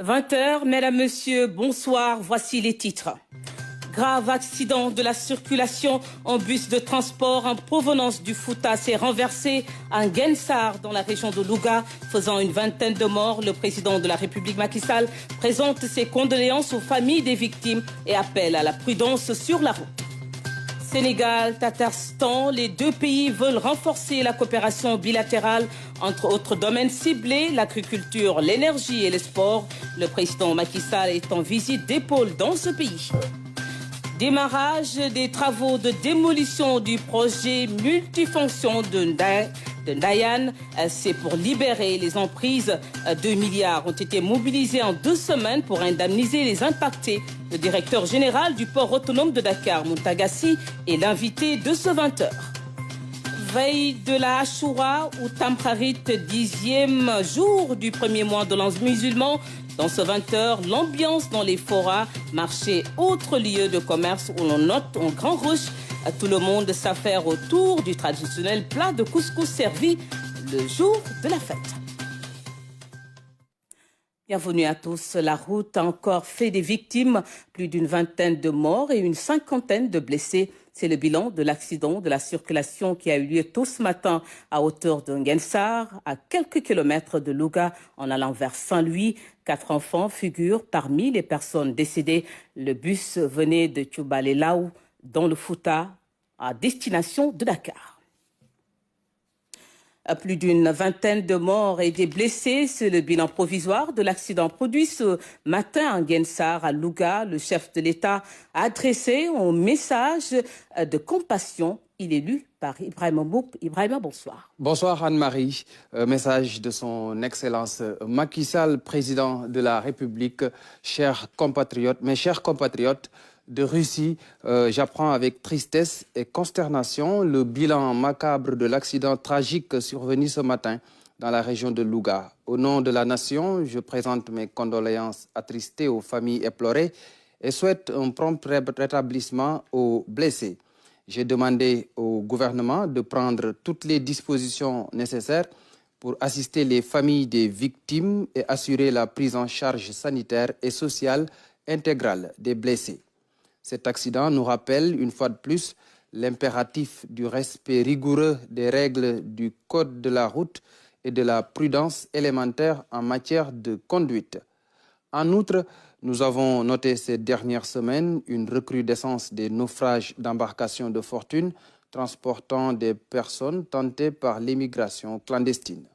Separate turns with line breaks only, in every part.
20h, mesdames, messieurs, bonsoir, voici les titres. Grave accident de la circulation, un bus de transport en provenance du Fouta s'est renversé à Nguensar dans la région de Louga, faisant une vingtaine de morts. Le président de la République Macky Sall présente ses condoléances aux familles des victimes et appelle à la prudence sur la route. Sénégal, Tatarstan, les deux pays veulent renforcer la coopération bilatérale entre autres domaines ciblés, l'agriculture, l'énergie et le sport. Le président Macky Sall est en visite d'épaule dans ce pays. Démarrage des travaux de démolition du projet multifonction de Ndayan. C'est pour libérer les emprises. 2 milliards ont été mobilisés en 2 semaines pour indemniser les impactés. Le directeur général du port autonome de Dakar, Moutagassi, est l'invité de ce 20h. Veille de la Ashura ou Tamkharit, 10e jour du premier mois de l'an musulman. Dans ce 20h, l'ambiance dans les forats, marchés, autres lieux de commerce où l'on note un grand rush. Tout le monde s'affaire autour du traditionnel plat de couscous servi le jour de la fête. Bienvenue à tous. La route a encore fait des victimes, plus d'une vingtaine de morts et une cinquantaine de blessés. C'est le bilan de l'accident de la circulation qui a eu lieu tôt ce matin à hauteur de Nguensar, à quelques kilomètres de Louga, en allant vers Saint-Louis. 4 enfants figurent parmi les personnes décédées. Le bus venait de Tchoubalelaou, dans le Fouta, à destination de Dakar. Plus d'une vingtaine de morts et des blessés, c'est le bilan provisoire de l'accident produit ce matin à Nguensar, à Louga. Le chef de l'État a adressé un message de compassion. Il est lu par Ibrahima Bouk. Ibrahima, bonsoir.
Bonsoir Anne-Marie. Message de son Excellence Macky Sall, président de la République. Chers compatriotes, mes chers compatriotes de Russie, j'apprends avec tristesse et consternation le bilan macabre de l'accident tragique survenu ce matin dans la région de Louga. Au nom de la nation, je présente mes condoléances attristées aux familles éplorées et souhaite un prompt rétablissement aux blessés. J'ai demandé au gouvernement de prendre toutes les dispositions nécessaires pour assister les familles des victimes et assurer la prise en charge sanitaire et sociale intégrale des blessés. Cet accident nous rappelle une fois de plus l'impératif du respect rigoureux des règles du code de la route et de la prudence élémentaire en matière de conduite. En outre, nous avons noté ces dernières semaines une recrudescence des naufrages d'embarcations de fortune transportant des personnes tentées par l'immigration clandestine.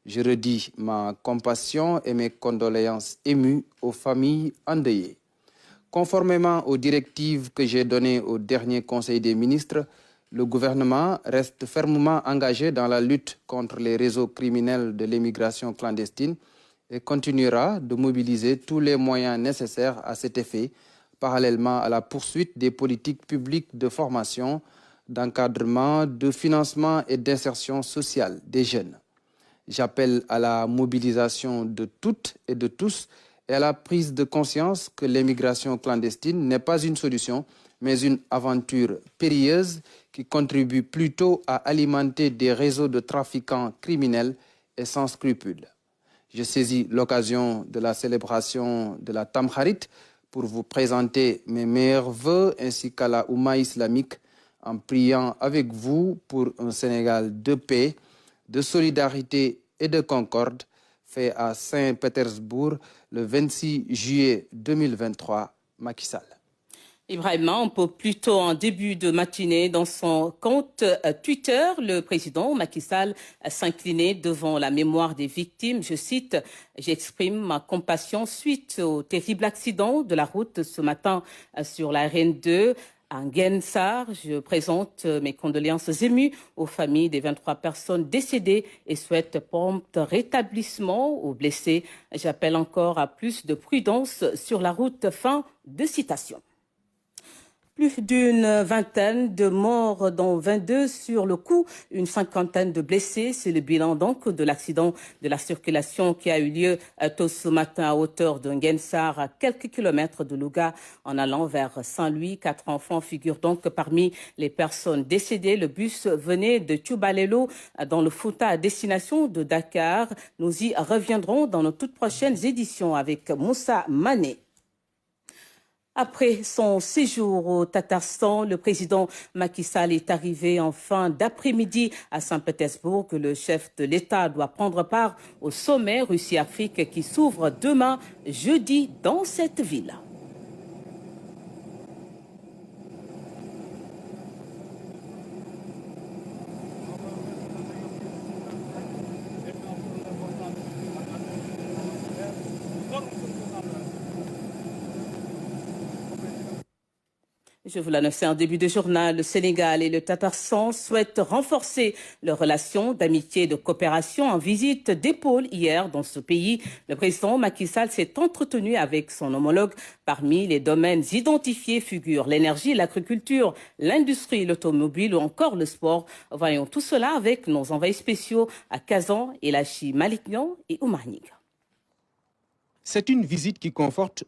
Je redis ma compassion et mes condoléances émues aux familles endeuillées. Conformément aux directives que j'ai données au dernier Conseil des ministres, le gouvernement reste fermement engagé dans la lutte contre les réseaux criminels de l'immigration clandestine et continuera de mobiliser tous les moyens nécessaires à cet effet, parallèlement à la poursuite des politiques publiques de formation, d'encadrement, de financement et d'insertion sociale des jeunes. J'appelle à la mobilisation de toutes et de tous et à la prise de conscience que l'immigration clandestine n'est pas une solution, mais une aventure périlleuse qui contribue plutôt à alimenter des réseaux de trafiquants criminels et sans scrupules. Je saisis l'occasion de la célébration de la Tamkharit pour vous présenter mes meilleurs vœux ainsi qu'à la Oumma islamique en priant avec vous pour un Sénégal de paix, de solidarité et de concorde, fait à Saint-Pétersbourg le 26 juillet 2023, Macky Sall.
Ibrahima, un peu plus tôt en début de matinée, dans son compte Twitter, le président Macky Sall s'inclinait devant la mémoire des victimes. Je cite, « J'exprime ma compassion suite au terrible accident de la route ce matin sur la RN2. À Nguensar, je présente mes condoléances émues aux familles des 23 personnes décédées et souhaite prompt rétablissement aux blessés. J'appelle encore à plus de prudence sur la route. » Fin de citation. Plus d'une vingtaine de morts, dont 22 sur le coup, une cinquantaine de blessés. C'est le bilan donc de l'accident de la circulation qui a eu lieu tôt ce matin à hauteur de Ngensar, à quelques kilomètres de Louga, en allant vers Saint-Louis. 4 enfants figurent donc parmi les personnes décédées. Le bus venait de Tubalelo dans le Fouta à destination de Dakar. Nous y reviendrons dans nos toutes prochaines éditions avec Moussa Mané. Après son séjour au Tatarstan, le président Macky Sall est arrivé en fin d'après-midi à Saint-Pétersbourg. Le chef de l'État doit prendre part au sommet Russie-Afrique qui s'ouvre demain, jeudi, dans cette ville. Je vous l'annonçais en début de journal, le Sénégal et le Tatarstan souhaitent renforcer leurs relations d'amitié et de coopération en visite d'épaule hier dans ce pays. Le président Macky Sall s'est entretenu avec son homologue. Parmi les domaines identifiés figurent l'énergie, l'agriculture, l'industrie, l'automobile ou encore le sport. Voyons tout cela avec nos envoyés spéciaux à Kazan, Elachi Maliknian et Oumar Nig.
C'est une visite qui conforte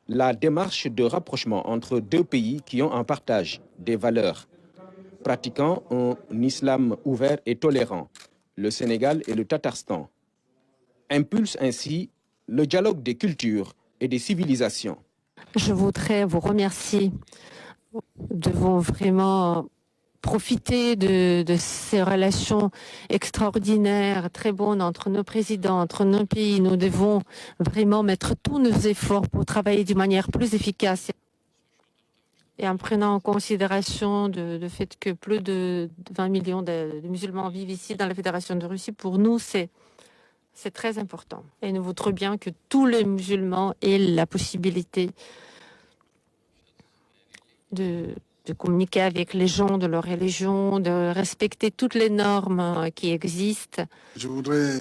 la démarche de rapprochement entre deux pays qui ont en partage des valeurs, pratiquant un islam ouvert et tolérant, le Sénégal et le Tatarstan, impulse ainsi le dialogue des cultures et des civilisations.
Je voudrais vous remercier de vos vraiment profiter de ces relations extraordinaires, très bonnes entre nos présidents, entre nos pays. Nous devons vraiment mettre tous nos efforts pour travailler d'une manière plus efficace. Et en prenant en considération le fait que plus de 20 millions de musulmans vivent ici dans la Fédération de Russie, pour nous, c'est très important. Et nous voudrions bien que tous les musulmans aient la possibilité de communiquer avec les gens de leur religion, de respecter toutes les normes qui existent.
Je voudrais,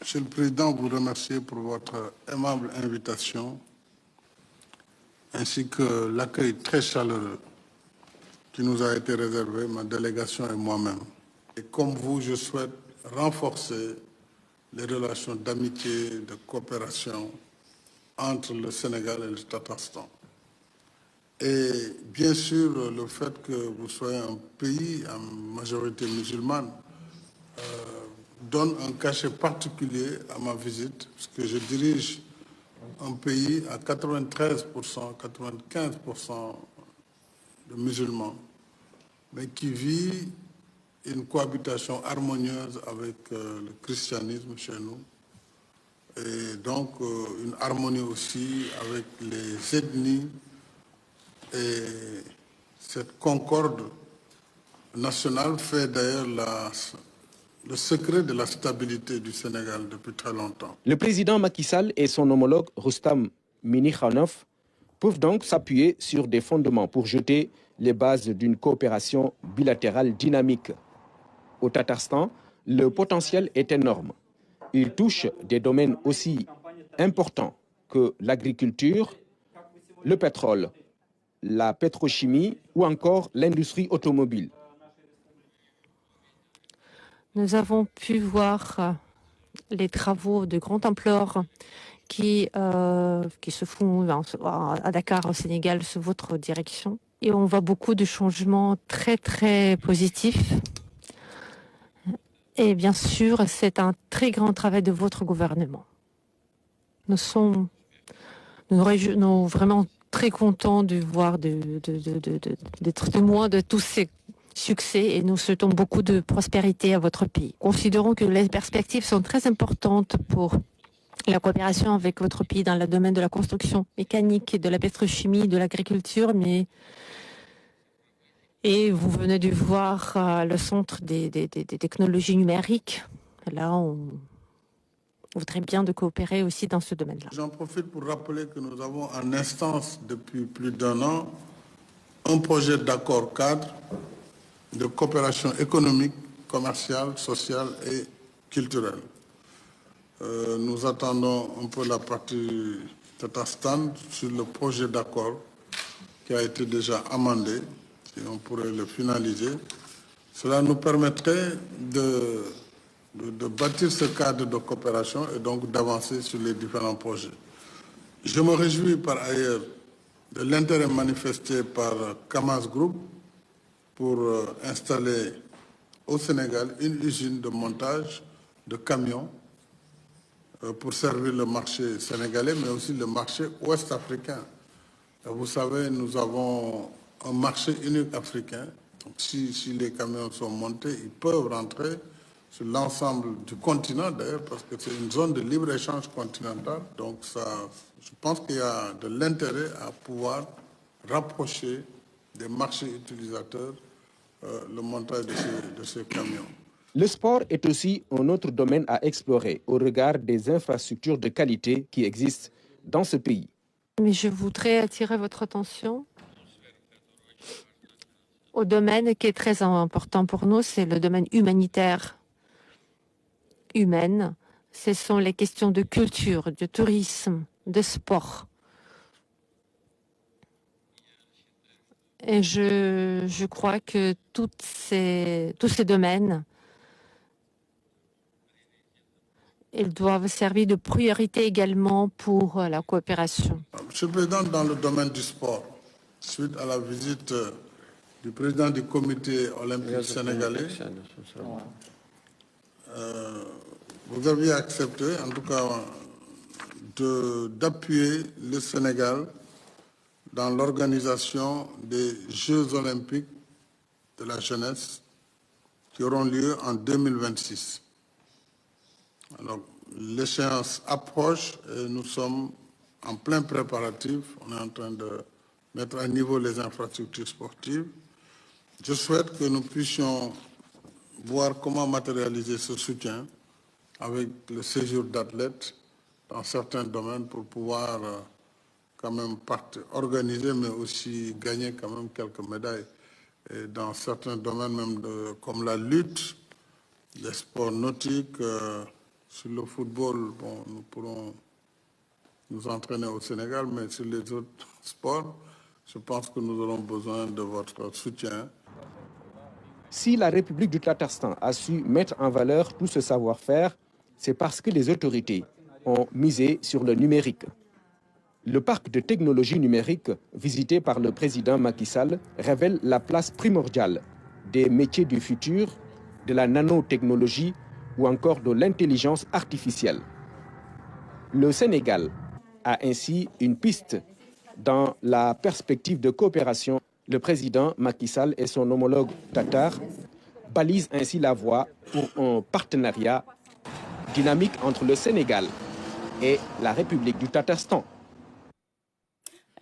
Monsieur le Président, vous remercier pour votre aimable invitation ainsi que l'accueil très chaleureux qui nous a été réservé, ma délégation et moi-même. Et comme vous, je souhaite renforcer les relations d'amitié, de coopération entre le Sénégal et le Tatarstan. Et bien sûr, le fait que vous soyez un pays à majorité musulmane donne un cachet particulier à ma visite, parce que je dirige un pays à 93%, 95% de musulmans, mais qui vit une cohabitation harmonieuse avec le christianisme chez nous, et donc une harmonie aussi avec les ethnies. Et cette concorde nationale fait d'ailleurs le secret de la stabilité du Sénégal depuis très longtemps.
Le président Macky Sall et son homologue Rustam Minikhanov peuvent donc s'appuyer sur des fondements pour jeter les bases d'une coopération bilatérale dynamique. Au Tatarstan, le potentiel est énorme. Il touche des domaines aussi importants que l'agriculture, le pétrole, la pétrochimie ou encore l'industrie automobile.
Nous avons pu voir les travaux de grande ampleur qui se font à Dakar, au Sénégal, sous votre direction. Et on voit beaucoup de changements très, très positifs. Et bien sûr, c'est un très grand travail de votre gouvernement. Nous sommes vraiment très contents de voir, d'être témoins de tous ces succès et nous souhaitons beaucoup de prospérité à votre pays. Considérons que les perspectives sont très importantes pour la coopération avec votre pays dans le domaine de la construction mécanique, de la pétrochimie, de l'agriculture, et vous venez de voir le centre des technologies numériques. Là, on voudrait bien de coopérer aussi dans ce domaine-là.
J'en profite pour rappeler que nous avons en instance depuis plus d'1 an un projet d'accord cadre de coopération économique, commerciale, sociale et culturelle. Nous attendons un peu la partie Tatarstan sur le projet d'accord qui a été déjà amendé, et on pourrait le finaliser. Cela nous permettrait de bâtir ce cadre de coopération et donc d'avancer sur les différents projets. Je me réjouis par ailleurs de l'intérêt manifesté par Kamaz Group pour installer au Sénégal une usine de montage de camions pour servir le marché sénégalais, mais aussi le marché ouest-africain. Vous savez, nous avons un marché unique africain. Donc, si les camions sont montés, ils peuvent rentrer sur l'ensemble du continent, d'ailleurs, parce que c'est une zone de libre-échange continental. Donc, je pense qu'il y a de l'intérêt à pouvoir rapprocher des marchés utilisateurs le montage de ces camions.
Le sport est aussi un autre domaine à explorer au regard des infrastructures de qualité qui existent dans ce pays.
Mais je voudrais attirer votre attention au domaine qui est très important pour nous, c'est le domaine humanitaire, humaine. Ce sont les questions de culture, de tourisme, de sport. Et je crois que tous ces domaines, ils doivent servir de priorité également pour la coopération.
Monsieur le Président, dans le domaine du sport, suite à la visite du président du comité olympique sénégalais, vous aviez accepté, en tout cas, d'appuyer le Sénégal dans l'organisation des Jeux olympiques de la jeunesse qui auront lieu en 2026. Alors, l'échéance approche et nous sommes en plein préparatif. On est en train de mettre à niveau les infrastructures sportives. Je souhaite que nous puissions voir comment matérialiser ce soutien avec le séjour d'athlètes dans certains domaines pour pouvoir quand même organiser, mais aussi gagner quand même quelques médailles. Et dans certains domaines, même comme la lutte, les sports nautiques, sur le football, bon, nous pourrons nous entraîner au Sénégal, mais sur les autres sports, je pense que nous aurons besoin de votre soutien.
Si la République du Tatarstan a su mettre en valeur tout ce savoir-faire, c'est parce que les autorités ont misé sur le numérique. Le parc de technologie numérique visité par le président Macky Sall révèle la place primordiale des métiers du futur, de la nanotechnologie ou encore de l'intelligence artificielle. Le Sénégal a ainsi une piste dans la perspective de coopération. Le président Macky Sall et son homologue tatar balisent ainsi la voie pour un partenariat dynamique entre le Sénégal et la République du Tatarstan.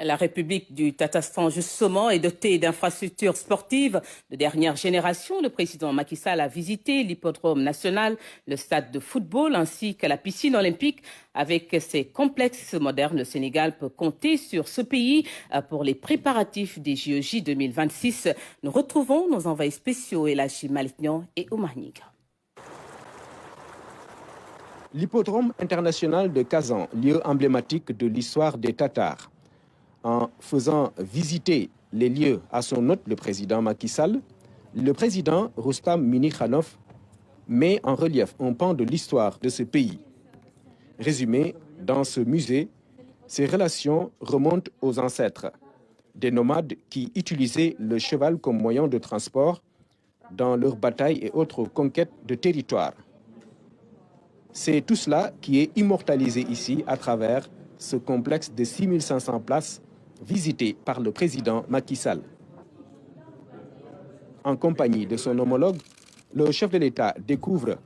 La République du Tatarstan, justement, est dotée d'infrastructures sportives de dernière génération. Le président Macky Sall a visité l'hippodrome national, le stade de football ainsi que la piscine olympique. Avec ses complexes modernes, le Sénégal peut compter sur ce pays pour les préparatifs des JOJ 2026. Nous retrouvons nos envoyés spéciaux Elachi Maliknian et Oumar Niga.
L'hippodrome international de Kazan, lieu emblématique de l'histoire des Tatars. En faisant visiter les lieux à son hôte, le président Macky Sall, le président Rustam Minikhanov met en relief un pan de l'histoire de ce pays. Résumé dans ce musée, ces relations remontent aux ancêtres, des nomades qui utilisaient le cheval comme moyen de transport dans leurs batailles et autres conquêtes de territoire. C'est tout cela qui est immortalisé ici à travers ce complexe de 6500 places visité par le président Macky Sall. En compagnie de son homologue, le chef de l'État découvre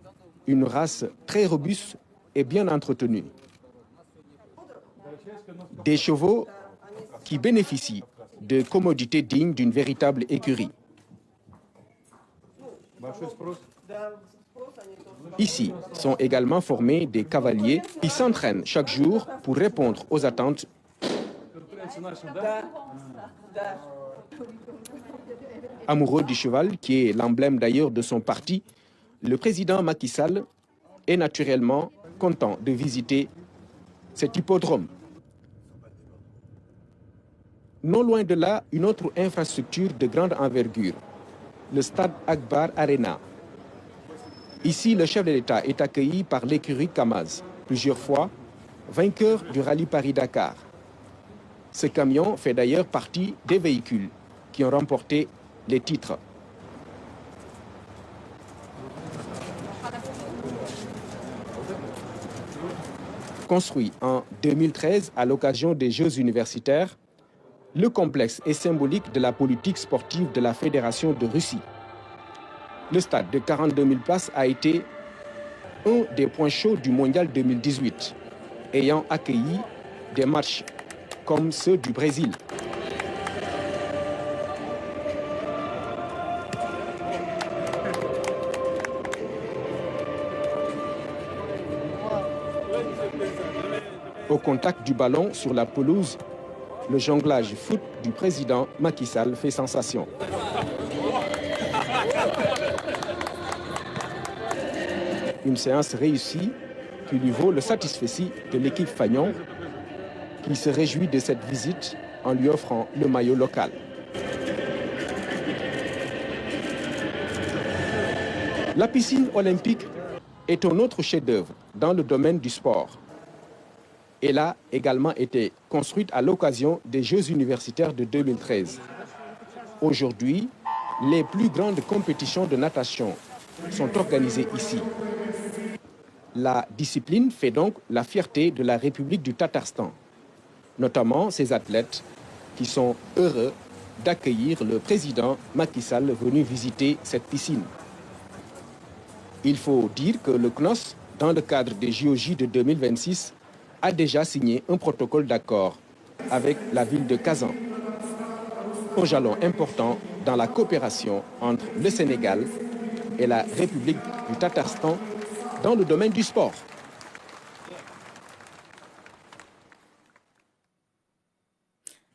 une race très robuste et bien entretenue. Des chevaux qui bénéficient de commodités dignes d'une véritable écurie. Ici sont également formés des cavaliers qui s'entraînent chaque jour pour répondre aux attentes. Amoureux du cheval, qui est l'emblème d'ailleurs de son parti, le président Macky Sall est naturellement content de visiter cet hippodrome. Non loin de là, une autre infrastructure de grande envergure, le stade Akbar Arena. Ici, le chef de l'État est accueilli par l'écurie Kamaz, plusieurs fois vainqueur du rallye Paris-Dakar. Ce camion fait d'ailleurs partie des véhicules qui ont remporté les titres. Construit en 2013 à l'occasion des Jeux universitaires, le complexe est symbolique de la politique sportive de la Fédération de Russie. Le stade de 42 000 places a été un des points chauds du Mondial 2018, ayant accueilli des matchs comme ceux du Brésil. Au contact du ballon sur la pelouse, le jonglage foot du président Macky Sall fait sensation. Une séance réussie qui lui vaut le satisfecit de l'équipe Fagnon, qui se réjouit de cette visite en lui offrant le maillot local. La piscine olympique est un autre chef-d'œuvre dans le domaine du sport. Elle a également été construite à l'occasion des Jeux universitaires de 2013. Aujourd'hui, les plus grandes compétitions de natation sont organisées ici. La discipline fait donc la fierté de la République du Tatarstan, notamment ses athlètes qui sont heureux d'accueillir le président Macky Sall venu visiter cette piscine. Il faut dire que le CNOS, dans le cadre des JOJ de 2026, a déjà signé un protocole d'accord avec la ville de Kazan. Un jalon important dans la coopération entre le Sénégal et la République du Tatarstan dans le domaine du sport.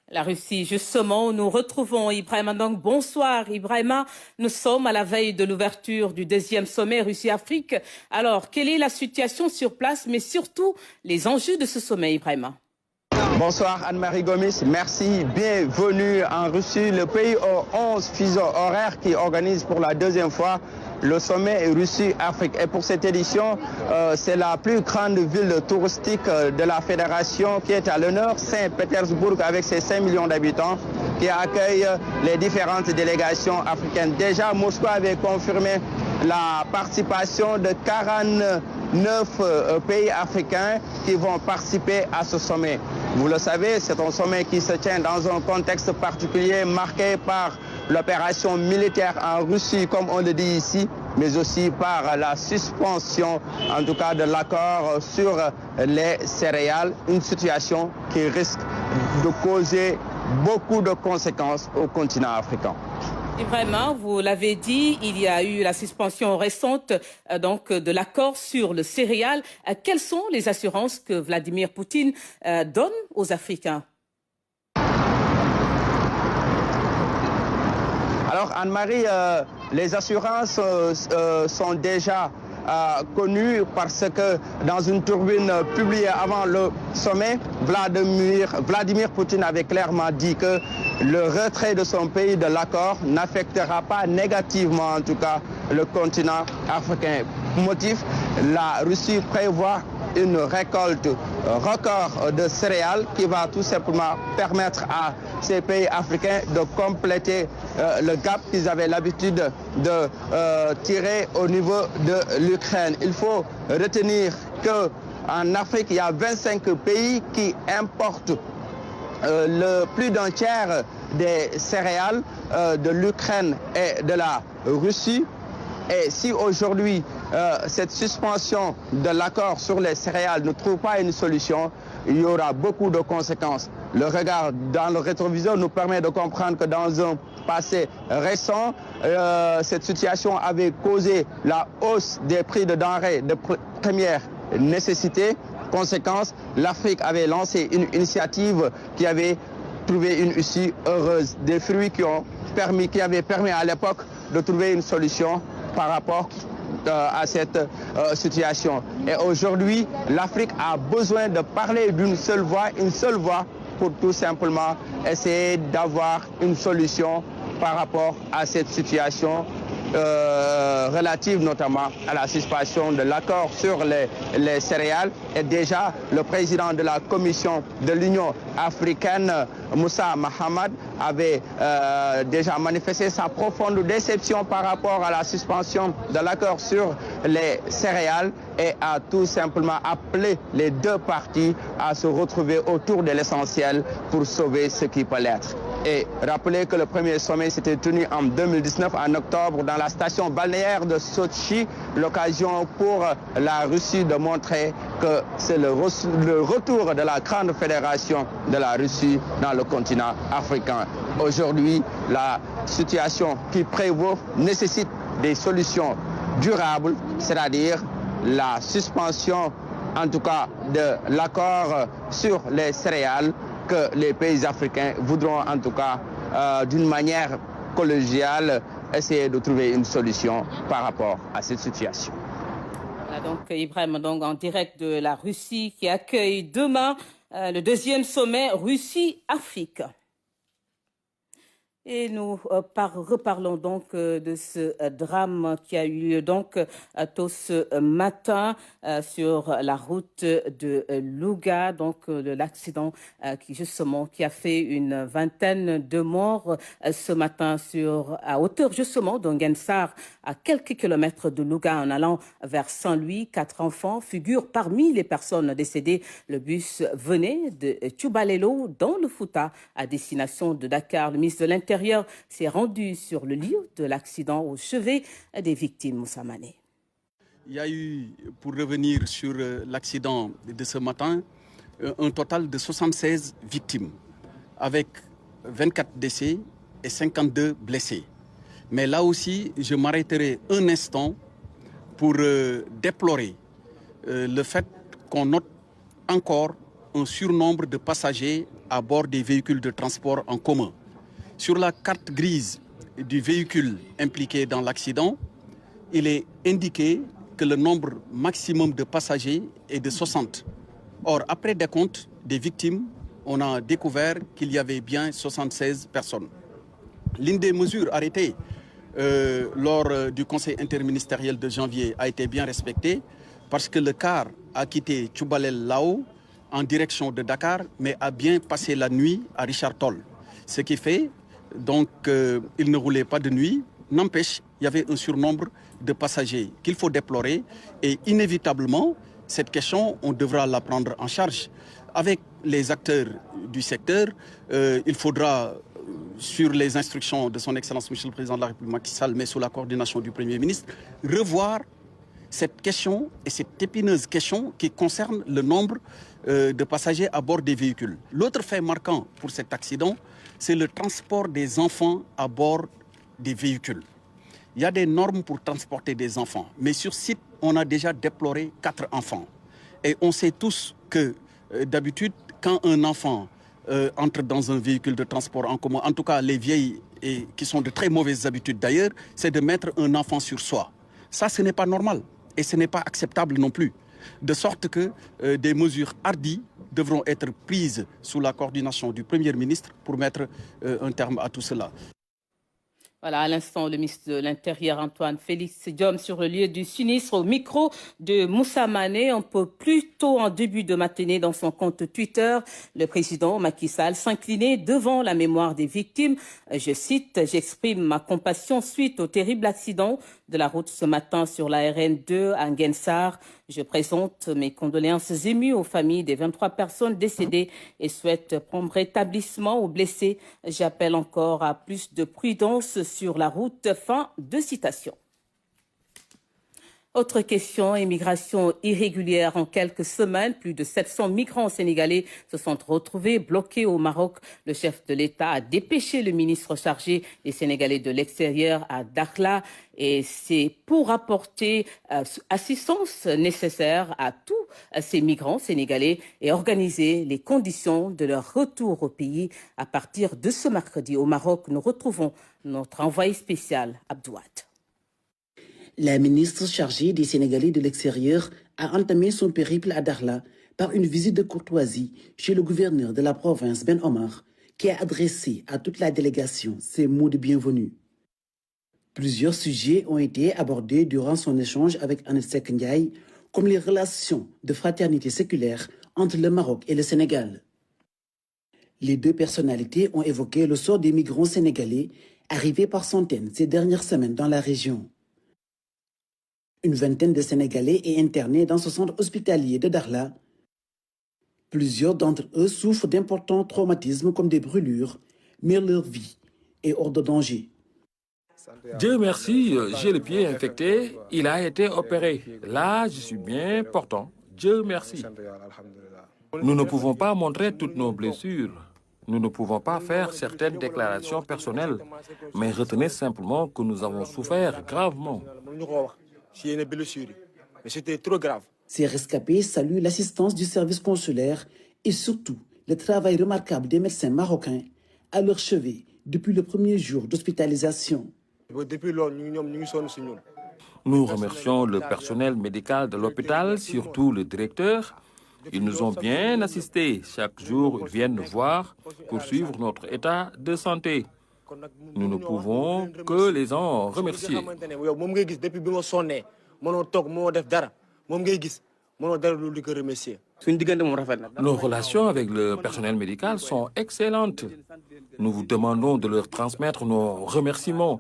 La Russie, justement, nous retrouvons Ibrahima. Donc, bonsoir Ibrahima. Nous sommes à la veille de l'ouverture du 2e sommet Russie-Afrique. Alors, quelle est la situation sur place, mais surtout les enjeux de ce sommet, Ibrahima?
Bonsoir Anne-Marie Gomis, merci, bienvenue en Russie, le pays aux 11 fuseaux horaires qui organise pour la 2e fois le sommet Russie-Afrique. Et pour cette édition, c'est la plus grande ville touristique de la fédération qui est à l'honneur, Saint-Pétersbourg, avec ses 5 millions d'habitants, qui accueille les différentes délégations africaines. Déjà, Moscou avait confirmé la participation de 49 pays africains qui vont participer à ce sommet. Vous le savez, c'est un sommet qui se tient dans un contexte particulier marqué par l'opération militaire en Russie, comme on le dit ici, mais aussi par la suspension, en tout cas, de l'accord sur les céréales, une situation qui risque de causer beaucoup de conséquences au continent africain.
Et vraiment, vous l'avez dit, il y a eu la suspension récente donc de l'accord sur le céréal. Quelles sont les assurances que Vladimir Poutine donne aux Africains?
Alors Anne-Marie, les assurances sont déjà connues parce que dans une turbine publiée avant le sommet, Vladimir Poutine avait clairement dit que le retrait de son pays de l'accord n'affectera pas négativement, en tout cas, le continent africain. Motif, la Russie prévoit une récolte record de céréales qui va tout simplement permettre à ces pays africains de compléter le gap qu'ils avaient l'habitude de tirer au niveau de l'Ukraine. Il faut retenir qu'en Afrique, il y a 25 pays qui importent le plus d'un tiers des céréales de l'Ukraine et de la Russie. Et si aujourd'hui, cette suspension de l'accord sur les céréales ne trouve pas une solution, il y aura beaucoup de conséquences. Le regard dans le rétroviseur nous permet de comprendre que dans un passé récent, cette situation avait causé la hausse des prix de denrées de première nécessité. Conséquence, l'Afrique avait lancé une initiative qui avait trouvé une issue heureuse. Des fruits qui avaient permis à l'époque de trouver une solution par rapport à cette situation. Et aujourd'hui, l'Afrique a besoin de parler d'une seule voix, une seule voix pour tout simplement essayer d'avoir une solution par rapport à cette situation relative notamment à la suspension de l'accord sur les céréales. Et déjà, le président de la Commission de l'Union africaine, Moussa Mahamad, avait déjà manifesté sa profonde déception par rapport à la suspension de l'accord sur les céréales et a tout simplement appelé les deux parties à se retrouver autour de l'essentiel pour sauver ce qui peut l'être. Et rappelez que le premier sommet s'était tenu en 2019, en octobre, dans la station balnéaire de Sochi, l'occasion pour la Russie de montrer que c'est le retour de la grande fédération de la Russie dans le continent africain. Aujourd'hui, la situation qui prévaut nécessite des solutions durables, c'est-à-dire la suspension, en tout cas, de l'accord sur les céréales, que les pays africains voudront en tout cas d'une manière collégiale essayer de trouver une solution par rapport à cette situation.
Voilà donc Ibrahim, donc en direct de la Russie qui accueille demain le deuxième sommet Russie-Afrique. Et nous reparlons donc de ce drame qui a eu lieu donc tôt ce matin sur la route de Louga, donc de l'accident qui a fait une vingtaine de morts ce matin à hauteur justement d'Ongensar, à quelques kilomètres de Louga en allant vers Saint-Louis. 4 enfants figurent parmi les personnes décédées. Le bus venait de Tchoubalelo dans le Fouta à destination de Dakar. Le ministre de l'Intérieur s'est rendu sur le lieu de l'accident au chevet des victimes. Moussa Mané.
Il y a eu, pour revenir sur l'accident de ce matin, un total de 76 victimes, avec 24 décès et 52 blessés. Mais là aussi, je m'arrêterai un instant pour déplorer le fait qu'on note encore un surnombre de passagers à bord des véhicules de transport en commun. Sur la carte grise du véhicule impliqué dans l'accident, il est indiqué que le nombre maximum de passagers est de 60. Or, après décompte des victimes, on a découvert qu'il y avait bien 76 personnes. L'une des mesures arrêtées lors du conseil interministériel de janvier a été bien respectée parce que le car a quitté Tchoubalel-Lao en direction de Dakar, mais a bien passé la nuit à Richard Toll. Ce qui fait donc il ne roulait pas de nuit. N'empêche, il y avait un surnombre de passagers qu'il faut déplorer et inévitablement, cette question, on devra la prendre en charge. Avec les acteurs du secteur, il faudra, sur les instructions de son Excellence Monsieur le Président de la République Macky Sall, mais sous la coordination du Premier ministre, revoir cette question et cette épineuse question qui concerne le nombre de passagers à bord des véhicules. L'autre fait marquant pour cet accident, c'est le transport des enfants à bord des véhicules. Il y a des normes pour transporter des enfants, mais sur site, on a déjà déploré 4 enfants. Et on sait tous que d'habitude, quand un enfant entre dans un véhicule de transport en commun, en tout cas les vieilles et qui sont de très mauvaises habitudes d'ailleurs, c'est de mettre un enfant sur soi. Ça, ce n'est pas normal et ce n'est pas acceptable non plus. De sorte que des mesures hardies devront être prises sous la coordination du Premier ministre pour mettre un terme à tout cela.
Voilà, à l'instant, le ministre de l'Intérieur, Antoine Félix Diome, sur le lieu du sinistre, au micro de Moussa Mané. Un peu plus tôt, en début de matinée, dans son compte Twitter, le président Macky Sall s'inclinait devant la mémoire des victimes. Je cite, « J'exprime ma compassion suite au terrible accident de la route ce matin sur la RN2 à Nguensar. Je présente mes condoléances émues aux familles des 23 personnes décédées et souhaite prompt rétablissement aux blessés. J'appelle encore à plus de prudence sur la route. » Fin de citation. Autre question, immigration irrégulière. En quelques semaines, plus de 700 migrants sénégalais se sont retrouvés bloqués au Maroc. Le chef de l'État a dépêché le ministre chargé des Sénégalais de l'extérieur à Dakhla et c'est pour apporter assistance nécessaire à tous ces migrants sénégalais et organiser les conditions de leur retour au pays. À partir de ce mercredi au Maroc, nous retrouvons notre envoyé spécial Abdouad.
La ministre chargée des Sénégalais de l'extérieur a entamé son périple à Dakhla par une visite de courtoisie chez le gouverneur de la province Ben Omar, qui a adressé à toute la délégation ses mots de bienvenue. Plusieurs sujets ont été abordés durant son échange avec Anet Seck Ndiaye, comme les relations de fraternité séculaire entre le Maroc et le Sénégal. Les deux personnalités ont évoqué le sort des migrants sénégalais arrivés par centaines ces dernières semaines dans la région. Une vingtaine de Sénégalais est internée dans ce centre hospitalier de Dakhla. Plusieurs d'entre eux souffrent d'importants traumatismes comme des brûlures, mais leur vie est hors de danger.
Dieu merci, j'ai le pied infecté, il a été opéré. Là, je suis bien portant. Dieu merci. Nous ne pouvons pas montrer toutes nos blessures. Nous ne pouvons pas faire certaines déclarations personnelles. Mais retenez simplement que nous avons souffert gravement.
C'était trop grave. Ces rescapés saluent l'assistance du service consulaire et surtout le travail remarquable des médecins marocains à leur chevet depuis le premier jour d'hospitalisation.
Nous remercions le personnel médical de l'hôpital, surtout le directeur. Ils nous ont bien assistés. Chaque jour, ils viennent nous voir pour suivre notre état de santé. Nous ne pouvons que les en remercier. Nos relations avec le personnel médical sont excellentes. Nous vous demandons de leur transmettre nos remerciements.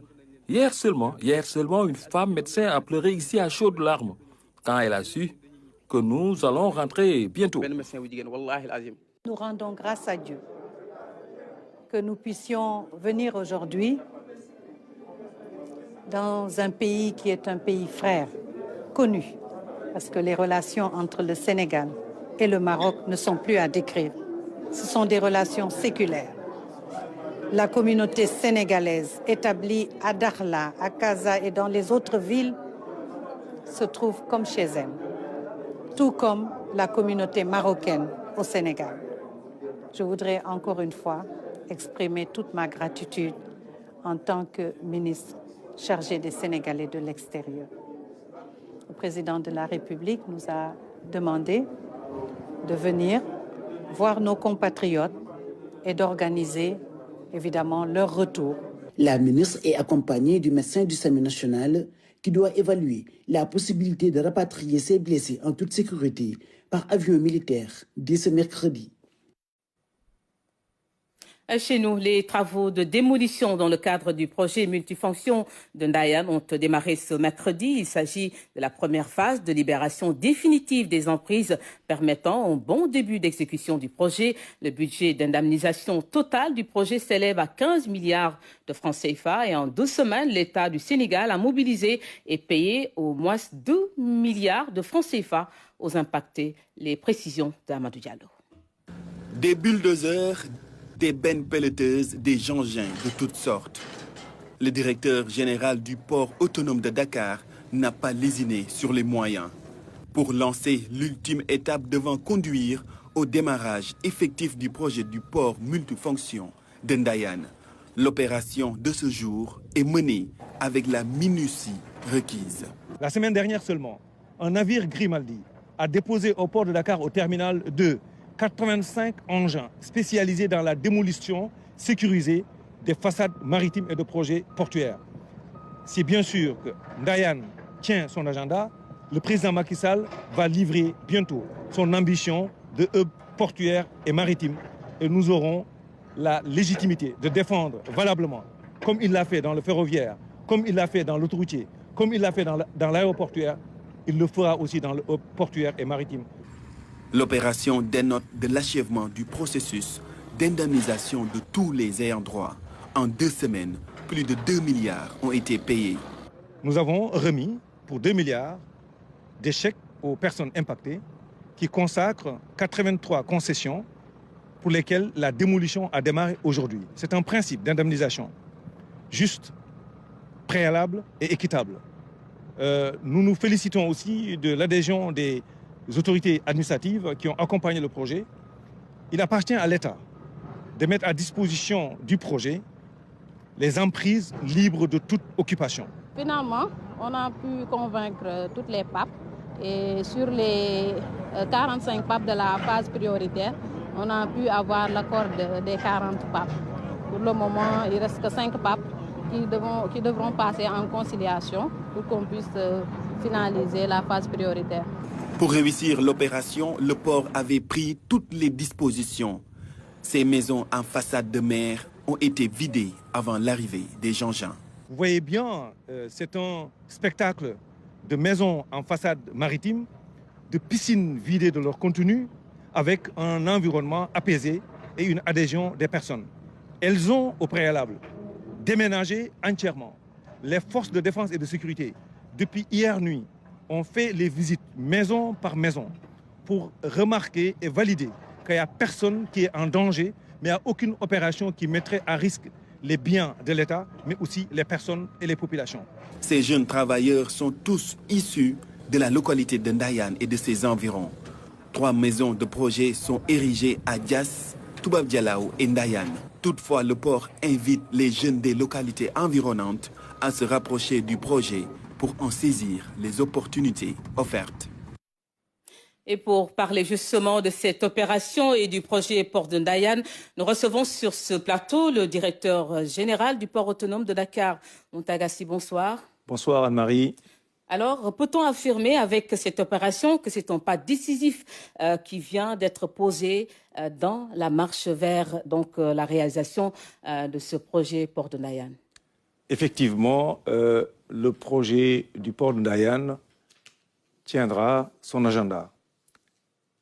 Hier seulement, une femme médecin a pleuré ici à chaudes larmes quand elle a su que nous allons rentrer bientôt.
Nous rendons grâce à Dieu que nous puissions venir aujourd'hui dans un pays qui est un pays frère, connu, parce que les relations entre le Sénégal et le Maroc ne sont plus à décrire. Ce sont des relations séculaires. La communauté sénégalaise établie à Dakhla, à Casa et dans les autres villes se trouve comme chez elle, tout comme la communauté marocaine au Sénégal. Je voudrais encore une fois exprimer toute ma gratitude en tant que ministre chargé des Sénégalais de l'extérieur. Le président de la République nous a demandé de venir voir nos compatriotes et d'organiser évidemment leur retour.
La ministre est accompagnée du médecin du SAMU national qui doit évaluer la possibilité de rapatrier ces blessés en toute sécurité par avion militaire dès ce mercredi.
Chez nous, les travaux de démolition dans le cadre du projet multifonction de Ndayane ont démarré ce mercredi. Il s'agit de la première phase de libération définitive des emprises permettant un bon début d'exécution du projet. Le budget d'indemnisation totale du projet s'élève à 15 milliards de francs CFA et en 2 semaines, l'État du Sénégal a mobilisé et payé au moins 2 milliards de francs CFA aux impactés. Les précisions d'Amadou Diallo.
Des bulldozers, des bennes pelleteuses, des engins de toutes sortes. Le directeur général du port autonome de Dakar n'a pas lésiné sur les moyens pour lancer l'ultime étape devant conduire au démarrage effectif du projet du port multifonction de Ndayane. L'opération de ce jour est menée avec la minutie requise.
La semaine dernière seulement, un navire Grimaldi a déposé au port de Dakar au terminal 2 85 engins spécialisés dans la démolition sécurisée des façades maritimes et de projets portuaires. Si bien sûr que Ndayane tient son agenda, le président Macky Sall va livrer bientôt son ambition de hub portuaire et maritime. Et nous aurons la légitimité de défendre valablement, comme il l'a fait dans le ferroviaire, comme il l'a fait dans l'autoroutier, comme il l'a fait dans l'aéroportuaire, il le fera aussi dans le hub portuaire et maritime.
L'opération dénote de l'achèvement du processus d'indemnisation de tous les ayants droit. En 2 semaines, plus de 2 milliards ont été payés.
Nous avons remis pour 2 milliards des chèques aux personnes impactées qui consacrent 83 concessions pour lesquelles la démolition a démarré aujourd'hui. C'est un principe d'indemnisation juste, préalable et équitable. Nous nous félicitons aussi de l'adhésion des autorités administratives qui ont accompagné le projet. Il appartient à l'État de mettre à disposition du projet les emprises libres de toute occupation.
Finalement, on a pu convaincre toutes les papes Et sur les 45 PAP de la phase prioritaire, on a pu avoir l'accord des 40 PAP. Pour le moment, il ne reste que 5 PAP qui devront passer en conciliation pour qu'on puisse finaliser la phase prioritaire.
Pour réussir l'opération, le port avait pris toutes les dispositions. Ces maisons en façade de mer ont été vidées avant l'arrivée des engins.
Vous voyez bien, c'est un spectacle de maisons en façade maritime, de piscines vidées de leur contenu, avec un environnement apaisé et une adhésion des personnes. Elles ont au préalable déménagé entièrement. Les forces de défense et de sécurité, depuis hier nuit, ont fait les visites maison par maison pour remarquer et valider qu'il n'y a personne qui est en danger, mais il n'y a aucune opération qui mettrait à risque les biens de l'État, mais aussi les personnes et les populations.
Ces jeunes travailleurs sont tous issus de la localité de Ndayane et de ses environs. 3 maisons de projet sont érigées à Diass, Toubab Dialaw et Ndayane. Toutefois, le port invite les jeunes des localités environnantes à se rapprocher du projet pour en saisir les opportunités offertes.
Et pour parler justement de cette opération et du projet Port de Ndayane, nous recevons sur ce plateau le directeur général du port autonome de Dakar. Montagassi, bonsoir.
Bonsoir Anne-Marie.
Alors, peut-on affirmer avec cette opération que c'est un pas décisif qui vient d'être posé dans la marche vers la réalisation de ce projet Port de Ndayane?
Effectivement, le projet du port de Ndayane tiendra son agenda.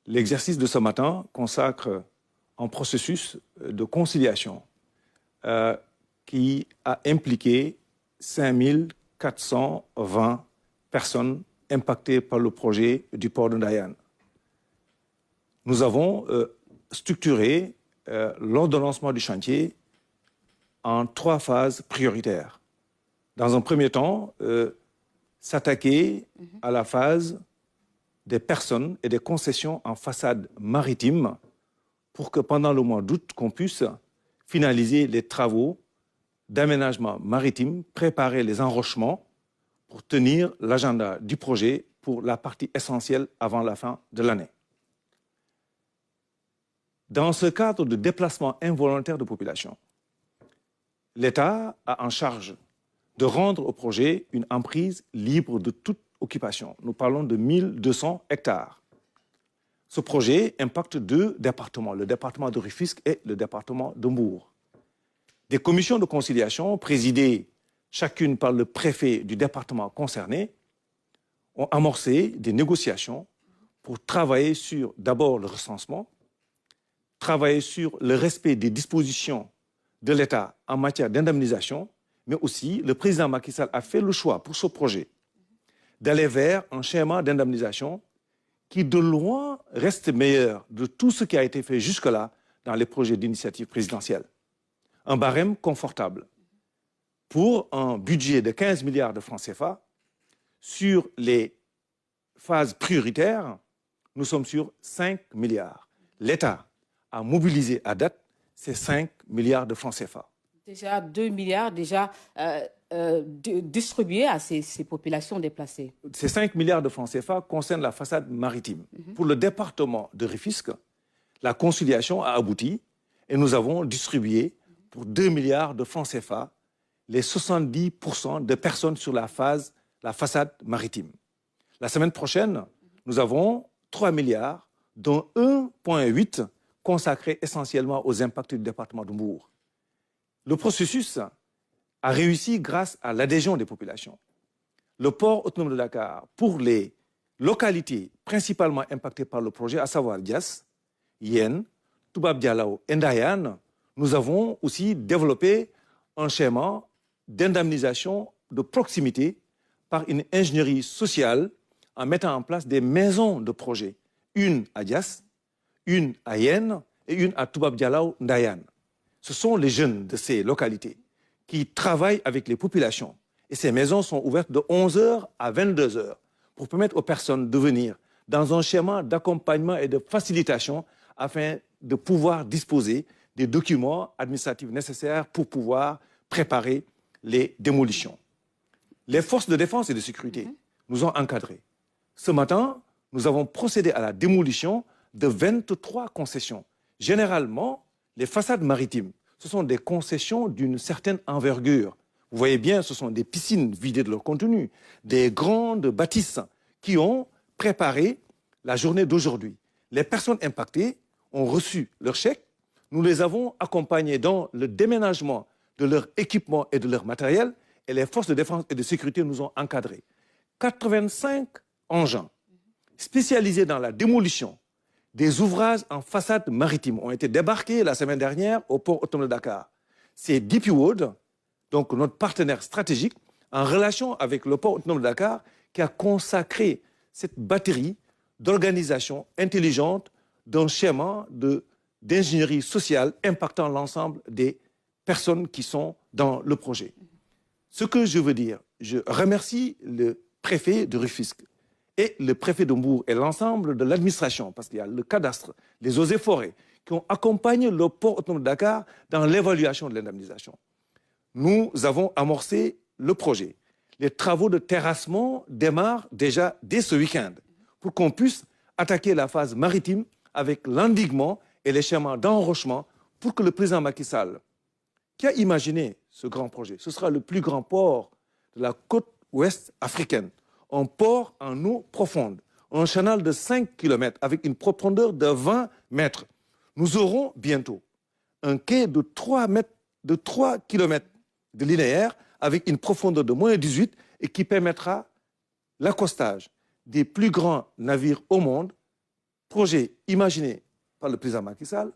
L'exercice de ce matin consacre un processus de conciliation qui a impliqué 5420 personnes impactées par le projet du port de Ndayane. Nous avons structuré l'ordonnancement du chantier en 3 phases prioritaires. Dans un premier temps, s'attaquer à la phase des personnes et des concessions en façade maritime pour que pendant le mois d'août, qu'on puisse finaliser les travaux d'aménagement maritime, préparer les enrochements pour tenir l'agenda du projet pour la partie essentielle avant la fin de l'année. Dans ce cadre de déplacement involontaire de population, l'État a en charge de rendre au projet une emprise libre de toute occupation. Nous parlons de 1200 hectares. Ce projet impacte 2 départements, le département de Rufisque et le département de Mbour. Des commissions de conciliation, présidées chacune par le préfet du département concerné, ont amorcé des négociations pour travailler sur d'abord le recensement, travailler sur le respect des dispositions de l'État en matière d'indemnisation, mais aussi le président Macky Sall a fait le choix pour ce projet d'aller vers un schéma d'indemnisation qui de loin reste meilleur de tout ce qui a été fait jusque-là dans les projets d'initiative présidentielle. Un barème confortable pour un budget de 15 milliards de francs CFA. Sur les phases prioritaires, nous sommes sur 5 milliards. L'État a mobilisé à date ces 5 milliards de francs CFA.
Déjà 2 milliards distribués à ces populations déplacées.
Ces 5 milliards de francs CFA concernent la façade maritime. Pour le département de Rufisque, la conciliation a abouti et nous avons distribué pour 2 milliards de francs CFA les 70% de personnes sur la façade maritime. La semaine prochaine, nous avons 3 milliards, dont 1,8 consacrés essentiellement aux impacts du département de Mbour. Le processus a réussi grâce à l'adhésion des populations. Le port autonome de Dakar, pour les localités principalement impactées par le projet, à savoir Diass, Yen, Toubab Dialaw et Ndayane, nous avons aussi développé un schéma d'indemnisation de proximité par une ingénierie sociale en mettant en place des maisons de projet, une à Diass, une à Yen et une à Toubab Dialaw, Ndayane. Ce sont les jeunes de ces localités qui travaillent avec les populations. Et ces maisons sont ouvertes de 11h à 22h pour permettre aux personnes de venir dans un schéma d'accompagnement et de facilitation afin de pouvoir disposer des documents administratifs nécessaires pour pouvoir préparer les démolitions. Les forces de défense et de sécurité nous ont encadrés. Ce matin, nous avons procédé à la démolition de 23 concessions. Généralement, les façades maritimes, ce sont des concessions d'une certaine envergure. Vous voyez bien, ce sont des piscines vidées de leur contenu, des grandes bâtisses qui ont préparé la journée d'aujourd'hui. Les personnes impactées ont reçu leur chèque. Nous les avons accompagnés dans le déménagement de leur équipement et de leur matériel et les forces de défense et de sécurité nous ont encadrés. 85 engins spécialisés dans la démolition des ouvrages en façade maritime ont été débarqués la semaine dernière au port autonome de Dakar. C'est DP World, donc notre partenaire stratégique, en relation avec le port autonome de Dakar, qui a consacré cette batterie d'organisation intelligente d'un schéma d'ingénierie sociale impactant l'ensemble des personnes qui sont dans le projet. Ce que je veux dire, je remercie le préfet de Rufisque et le préfet de Mbour et l'ensemble de l'administration, parce qu'il y a le cadastre, les eaux et forêts, qui ont accompagné le port autonome de Dakar dans l'évaluation de l'indemnisation. Nous avons amorcé le projet. Les travaux de terrassement démarrent déjà dès ce week-end pour qu'on puisse attaquer la phase maritime avec l'endiguement et les schémas d'enrochement pour que le président Macky Sall, qui a imaginé ce grand projet, ce sera le plus grand port de la côte ouest africaine, un port en eau profonde, un canal de 5 km avec une profondeur de 20 mètres. Nous aurons bientôt un quai de 3 km de linéaire avec une profondeur de moins 18 et qui permettra l'accostage des plus grands navires au monde, projet imaginé par le président Macky Sall,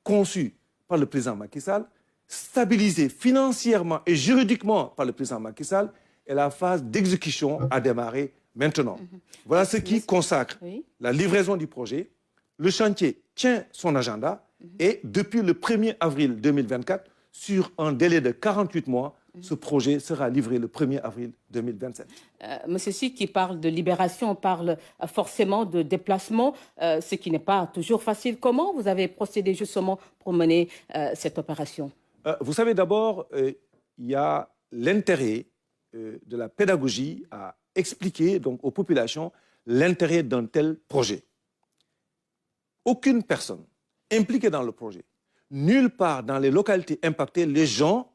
conçu par le président Macky Sall, stabilisé financièrement et juridiquement par le président Macky Sall, et la phase d'exécution a démarré maintenant. Voilà ce qui consacre la livraison du projet. Le chantier tient son agenda et depuis le 1er avril 2024, sur un délai de 48 mois, ce projet sera livré le 1er avril 2027.
Monsieur Sy, qui parle de libération, parle forcément de déplacement, ce qui n'est pas toujours facile. Comment vous avez procédé justement pour mener cette opération?
Vous savez, d'abord, il y a l'intérêt de la pédagogie à expliquer donc, aux populations l'intérêt d'un tel projet. Aucune personne impliquée dans le projet, nulle part dans les localités impactées, les gens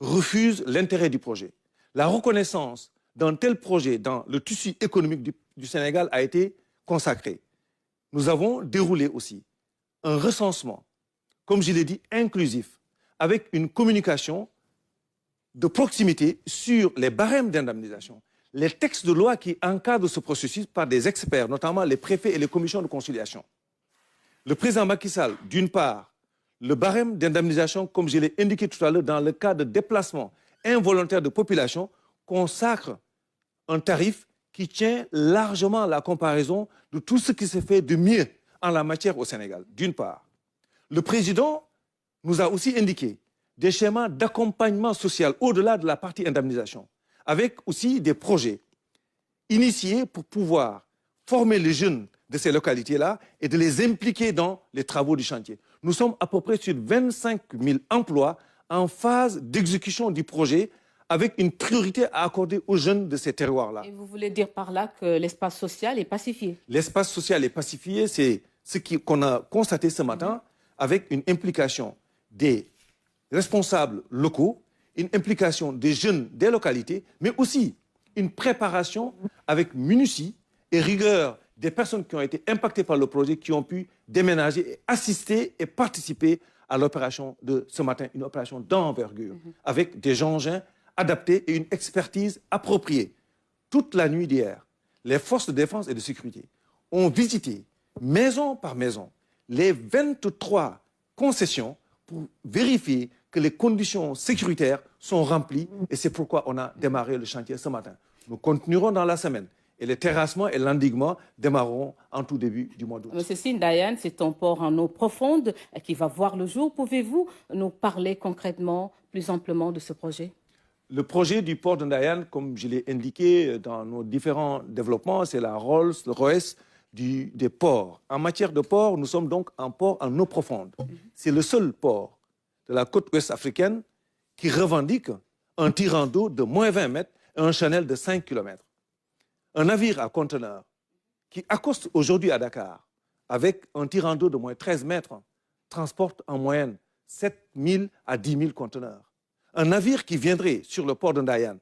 refusent l'intérêt du projet. La reconnaissance d'un tel projet dans le tissu économique du Sénégal a été consacrée. Nous avons déroulé aussi un recensement, comme je l'ai dit, inclusif, avec une communication de proximité sur les barèmes d'indemnisation, les textes de loi qui encadrent ce processus par des experts, notamment les préfets et les commissions de conciliation. Le président Macky Sall, d'une part, le barème d'indemnisation, comme je l'ai indiqué tout à l'heure, dans le cas de déplacement involontaire de population, consacre un tarif qui tient largement la comparaison de tout ce qui se fait de mieux en la matière au Sénégal, d'une part. Le président nous a aussi indiqué des schémas d'accompagnement social au-delà de la partie indemnisation, avec aussi des projets initiés pour pouvoir former les jeunes de ces localités-là et de les impliquer dans les travaux du chantier. Nous sommes à peu près sur 25 000 emplois en phase d'exécution du projet avec une priorité à accorder aux jeunes de ces terroirs-là.
Et vous voulez dire par là que l'espace social est pacifié?
L'espace social est pacifié, c'est ce qu'on a constaté ce matin avec une implication des responsables locaux, une implication des jeunes des localités, mais aussi une préparation avec minutie et rigueur des personnes qui ont été impactées par le projet, qui ont pu déménager et assister et participer à l'opération de ce matin, une opération d'envergure, avec des engins adaptés et une expertise appropriée. Toute la nuit d'hier, les forces de défense et de sécurité ont visité, maison par maison, les 23 concessions pour vérifier que les conditions sécuritaires sont remplies et c'est pourquoi on a démarré le chantier ce matin. Nous continuerons dans la semaine et les terrassements et l'endiguement démarreront en tout début du mois d'août.
Monsieur Sy Ndayane, c'est un port en eau profonde qui va voir le jour. Pouvez-vous nous parler concrètement, plus amplement de ce projet?
Le projet du port de Ndayane, comme je l'ai indiqué dans nos différents développements, c'est la Rolls-Royce des ports. En matière de port, nous sommes donc un port en eau profonde. C'est le seul port de la côte ouest africaine qui revendique un tirant d'eau de moins 20 mètres et un channel de 5 km. Un navire à conteneurs qui accoste aujourd'hui à Dakar avec un tirant d'eau de moins 13 mètres transporte en moyenne 7 000 à 10 000 conteneurs. Un navire qui viendrait sur le port de Ndayane,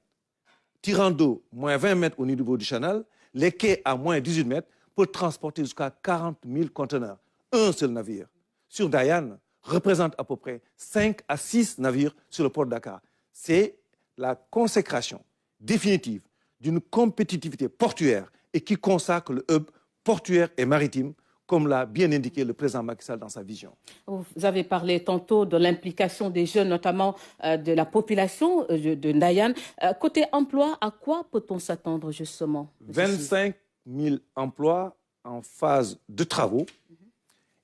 tirant d'eau moins 20 mètres au niveau du canal, les quais à moins 18 mètres, peut transporter jusqu'à 40 000 conteneurs. Un seul navire sur Ndayane représente à peu près 5 à 6 navires sur le port de Dakar. C'est la consécration définitive d'une compétitivité portuaire et qui consacre le hub portuaire et maritime, comme l'a bien indiqué le président Macky Sall dans sa vision.
Vous avez parlé tantôt de l'implication des jeunes, notamment de la population de Ndayane. Côté emploi, à quoi peut-on s'attendre justement?
25 000 emplois en phase de travaux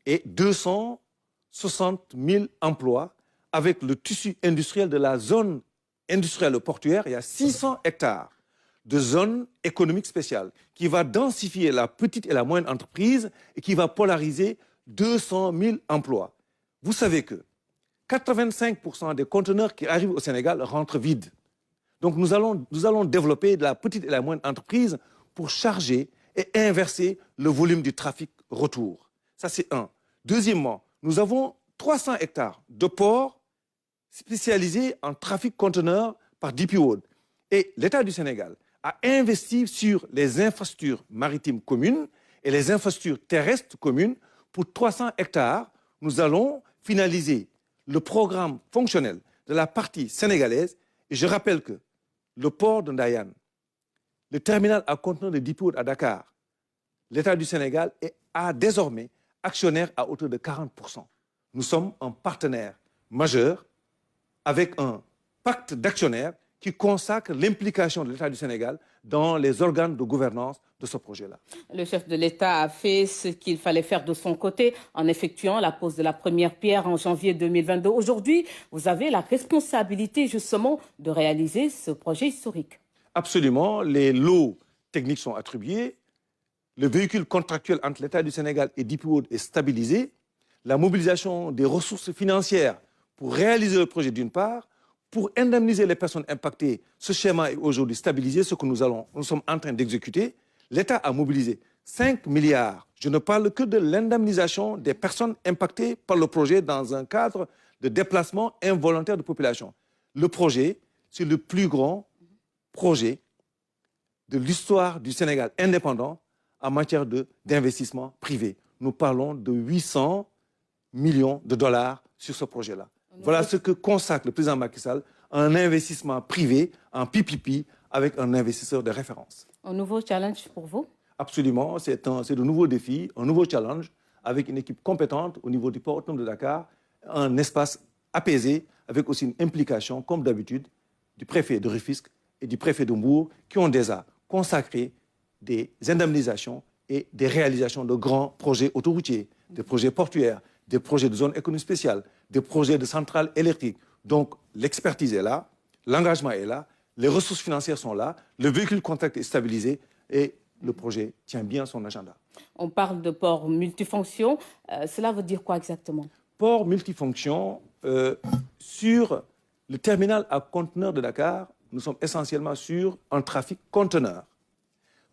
et 260 000 emplois avec le tissu industriel de la zone industrielle portuaire. Il y a 600 hectares de zone économique spéciale qui va densifier la petite et la moyenne entreprise et qui va polariser 200 000 emplois. Vous savez que 85% des conteneurs qui arrivent au Sénégal rentrent vides. Donc nous allons développer de la petite et la moyenne entreprise pour charger et inverser le volume du trafic retour. Ça, c'est un. Deuxièmement, nous avons 300 hectares de ports spécialisés en trafic conteneurs par DP World. Et l'État du Sénégal a investi sur les infrastructures maritimes communes et les infrastructures terrestres communes pour 300 hectares. Nous allons finaliser le programme fonctionnel de la partie sénégalaise. Et je rappelle que le port de Ndayane, le terminal à conteneurs de DP World à Dakar, l'État du Sénégal est désormais actionnaire à hauteur de 40%. Nous sommes un partenaire majeur avec un pacte d'actionnaires qui consacre l'implication de l'État du Sénégal dans les organes de gouvernance de ce projet-là.
Le chef de l'État a fait ce qu'il fallait faire de son côté en effectuant la pose de la première pierre en janvier 2022. Aujourd'hui, vous avez la responsabilité justement de réaliser ce projet historique.
Absolument. Les lots techniques sont attribués. Le véhicule contractuel entre l'État du Sénégal et DP World est stabilisé. La mobilisation des ressources financières pour réaliser le projet d'une part, pour indemniser les personnes impactées, ce schéma est aujourd'hui stabilisé, ce que nous sommes en train d'exécuter. L'État a mobilisé 5 milliards. Je ne parle que de l'indemnisation des personnes impactées par le projet dans un cadre de déplacement involontaire de population. Le projet, c'est le plus grand projet de l'histoire du Sénégal indépendant en matière d'investissement privé. Nous parlons de 800 millions de dollars sur ce projet-là. Voilà ce que consacre le président Macky Sall, un investissement privé en PPP avec un investisseur de référence.
Un nouveau challenge pour vous?
Absolument, c'est de nouveaux défis, un nouveau challenge avec une équipe compétente au niveau du port autonome de Dakar, un espace apaisé avec aussi une implication, comme d'habitude, du préfet de Rufisque et du préfet de Mbour qui ont déjà consacré des indemnisations et des réalisations de grands projets autoroutiers, des projets portuaires, des projets de zone économique spéciale, des projets de centrales électriques. Donc l'expertise est là, l'engagement est là, les ressources financières sont là, le véhicule contract est stabilisé et le projet tient bien son agenda.
On parle de port multifonction. Cela veut dire quoi exactement?
Port multifonction, sur le terminal à conteneurs de Dakar, nous sommes essentiellement sur un trafic conteneur.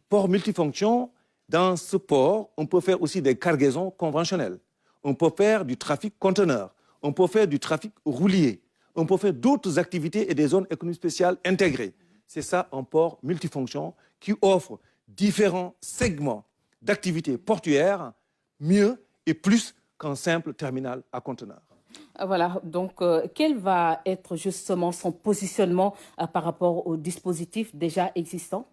Port multifonction, dans ce port, on peut faire aussi des cargaisons conventionnelles. On peut faire du trafic conteneur, on peut faire du trafic roulier, on peut faire d'autres activités et des zones économiques spéciales intégrées. C'est ça un port multifonction qui offre différents segments d'activités portuaires mieux et plus qu'un simple terminal à conteneurs.
Voilà, donc quel va être justement son positionnement par rapport au dispositif déjà existant?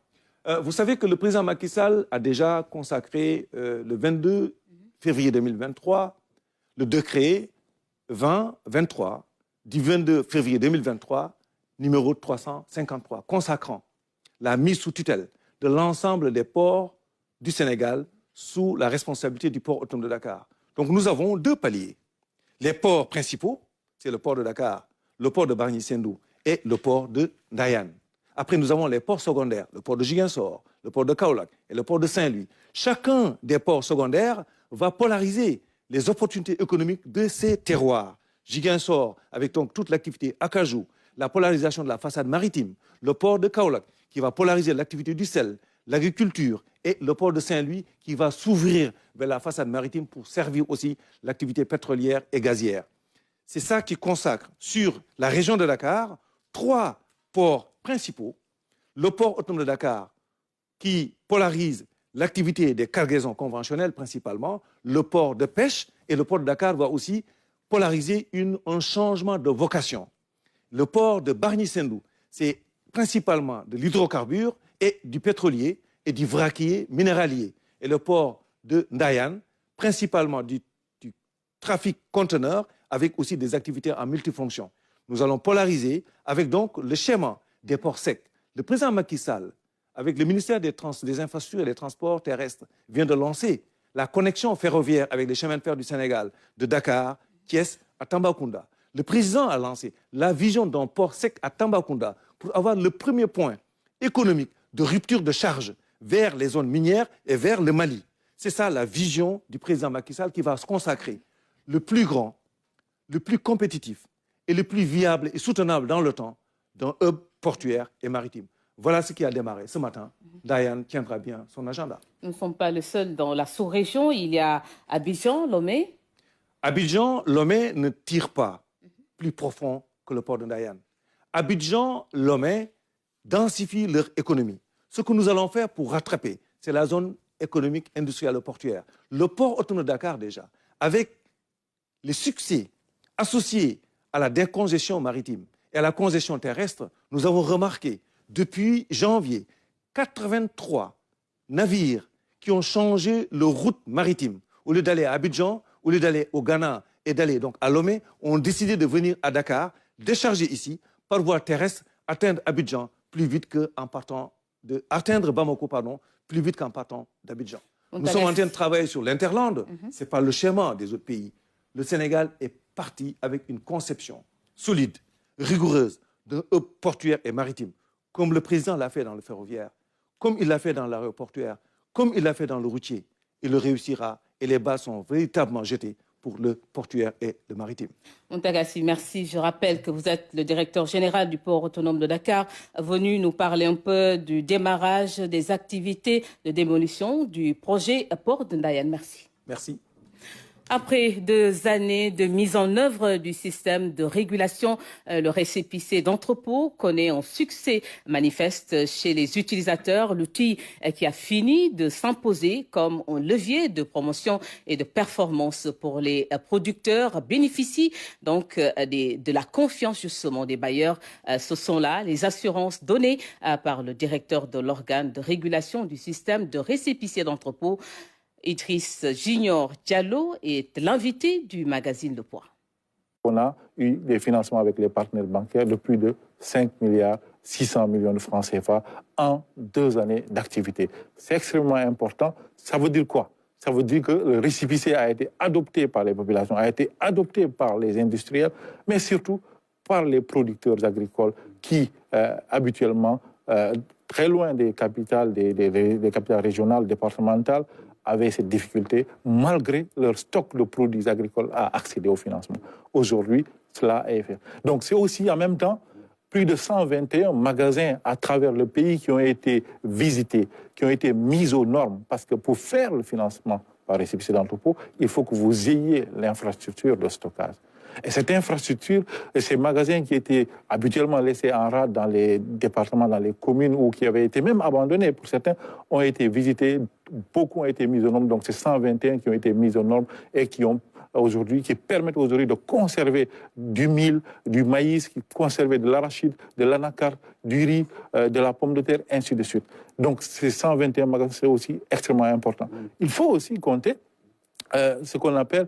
Vous savez que le président Macky Sall a déjà consacré le 22 février 2023 le décret 2023 du 22 février 2023, numéro 353, consacrant la mise sous tutelle de l'ensemble des ports du Sénégal sous la responsabilité du port autonome de Dakar. Donc nous avons deux paliers. Les ports principaux, c'est le port de Dakar, le port de Bargny-Sendou et le port de Ndayane. Après, nous avons les ports secondaires, le port de Ziguinchor, le port de Kaolack et le port de Saint-Louis. Chacun des ports secondaires va polariser les opportunités économiques de ces terroirs. Ziguinchor, avec donc toute l'activité Acajou, la polarisation de la façade maritime, le port de Kaolack, qui va polariser l'activité du sel, l'agriculture et le port de Saint-Louis qui va s'ouvrir vers la façade maritime pour servir aussi l'activité pétrolière et gazière. C'est ça qui consacre sur la région de Dakar 3 ports principaux. Le port autonome de Dakar qui polarise l'activité des cargaisons conventionnelles principalement, le port de pêche et le port de Dakar va aussi polariser un changement de vocation. Le port de Bargny-Sendou, c'est principalement de l'hydrocarbure et du pétrolier et du vraquier minéralier. Et le port de Ndayan, principalement du trafic conteneur avec aussi des activités en multifonction. Nous allons polariser avec donc le schéma des ports secs. Le président Macky Sall, avec le ministère des Infrastructures et des Transports terrestres, vient de lancer la connexion ferroviaire avec les chemins de fer du Sénégal, de Dakar, Thiès à Tambacounda. Le président a lancé la vision d'un port sec à Tambacounda pour avoir le premier point économique de rupture de charge vers les zones minières et vers le Mali. C'est ça la vision du président Macky Sall qui va se consacrer le plus grand, le plus compétitif et le plus viable et soutenable dans le temps d'un hub portuaire et maritime. Voilà ce qui a démarré ce matin. Diane tiendra bien son agenda.
Nous ne sommes pas les seuls dans la sous-région. Il y a Abidjan, Lomé.
Abidjan, Lomé ne tire pas plus profond que le port de Ndayan. Abidjan, Lomé densifient leur économie. Ce que nous allons faire pour rattraper, c'est la zone économique, industrielle et portuaire. Le port autonome de Dakar déjà, avec les succès associés à la décongestion maritime et à la congestion terrestre, nous avons remarqué depuis janvier 83 navires qui ont changé leur route maritime. Au lieu d'aller à Abidjan, au lieu d'aller au Ghana et d'aller donc à Lomé, ont décidé de venir à Dakar, décharger ici, par voie terrestre, atteindre Abidjan plus vite qu'en partant atteindre Bamako, plus vite qu'en partant d'Abidjan. Nous sommes en train de travailler sur l'Interland. Ce n'est pas le schéma des autres pays. Le Sénégal est parti avec une conception solide, rigoureuse, d'un hub portuaire et maritime, comme le président l'a fait dans le ferroviaire, comme il l'a fait dans l'aéroportuaire, comme il l'a fait dans le routier. Il le réussira et les bases sont véritablement jetées pour le portuaire et le maritime.
Montagassi, merci. Je rappelle que vous êtes le directeur général du port autonome de Dakar, venu nous parler un peu du démarrage des activités de démolition du projet Port de Ndayan. Merci.
Merci.
Après 2 années de mise en œuvre du système de régulation, le récépissé d'entrepôt connaît un succès manifeste chez les utilisateurs. L'outil qui a fini de s'imposer comme un levier de promotion et de performance pour les producteurs bénéficie donc de la confiance justement des bailleurs. Ce sont là les assurances données par le directeur de l'organe de régulation du système de récépissé d'entrepôt. Idriss Junior Diallo est l'invité du magazine Le Poids.
On a eu des financements avec les partenaires bancaires de plus de 5 milliards 600 millions de francs CFA en 2 années d'activité. C'est extrêmement important. Ça veut dire quoi? Ça veut dire que le récépissé a été adopté par les populations, a été adopté par les industriels, mais surtout par les producteurs agricoles qui, habituellement, très loin des capitales, des capitales régionales, départementales, avaient cette difficulté, malgré leur stock de produits agricoles, à accéder au financement. Aujourd'hui, cela est fait. Donc c'est aussi en même temps plus de 121 magasins à travers le pays qui ont été visités, qui ont été mis aux normes, parce que pour faire le financement par récépissé d'entrepôt, il faut que vous ayez l'infrastructure de stockage. Et cette infrastructure, ces magasins qui étaient habituellement laissés en rade dans les départements, dans les communes, ou qui avaient été même abandonnés pour certains, ont été visités, beaucoup ont été mis aux normes. Donc c'est 121 qui ont été mis aux normes et qui permettent aujourd'hui de conserver du mil, du maïs, qui conserver de l'arachide, de l'anacarde, du riz, de la pomme de terre, ainsi de suite. Donc ces 121 magasins, c'est aussi extrêmement important. Il faut aussi compter ce qu'on appelle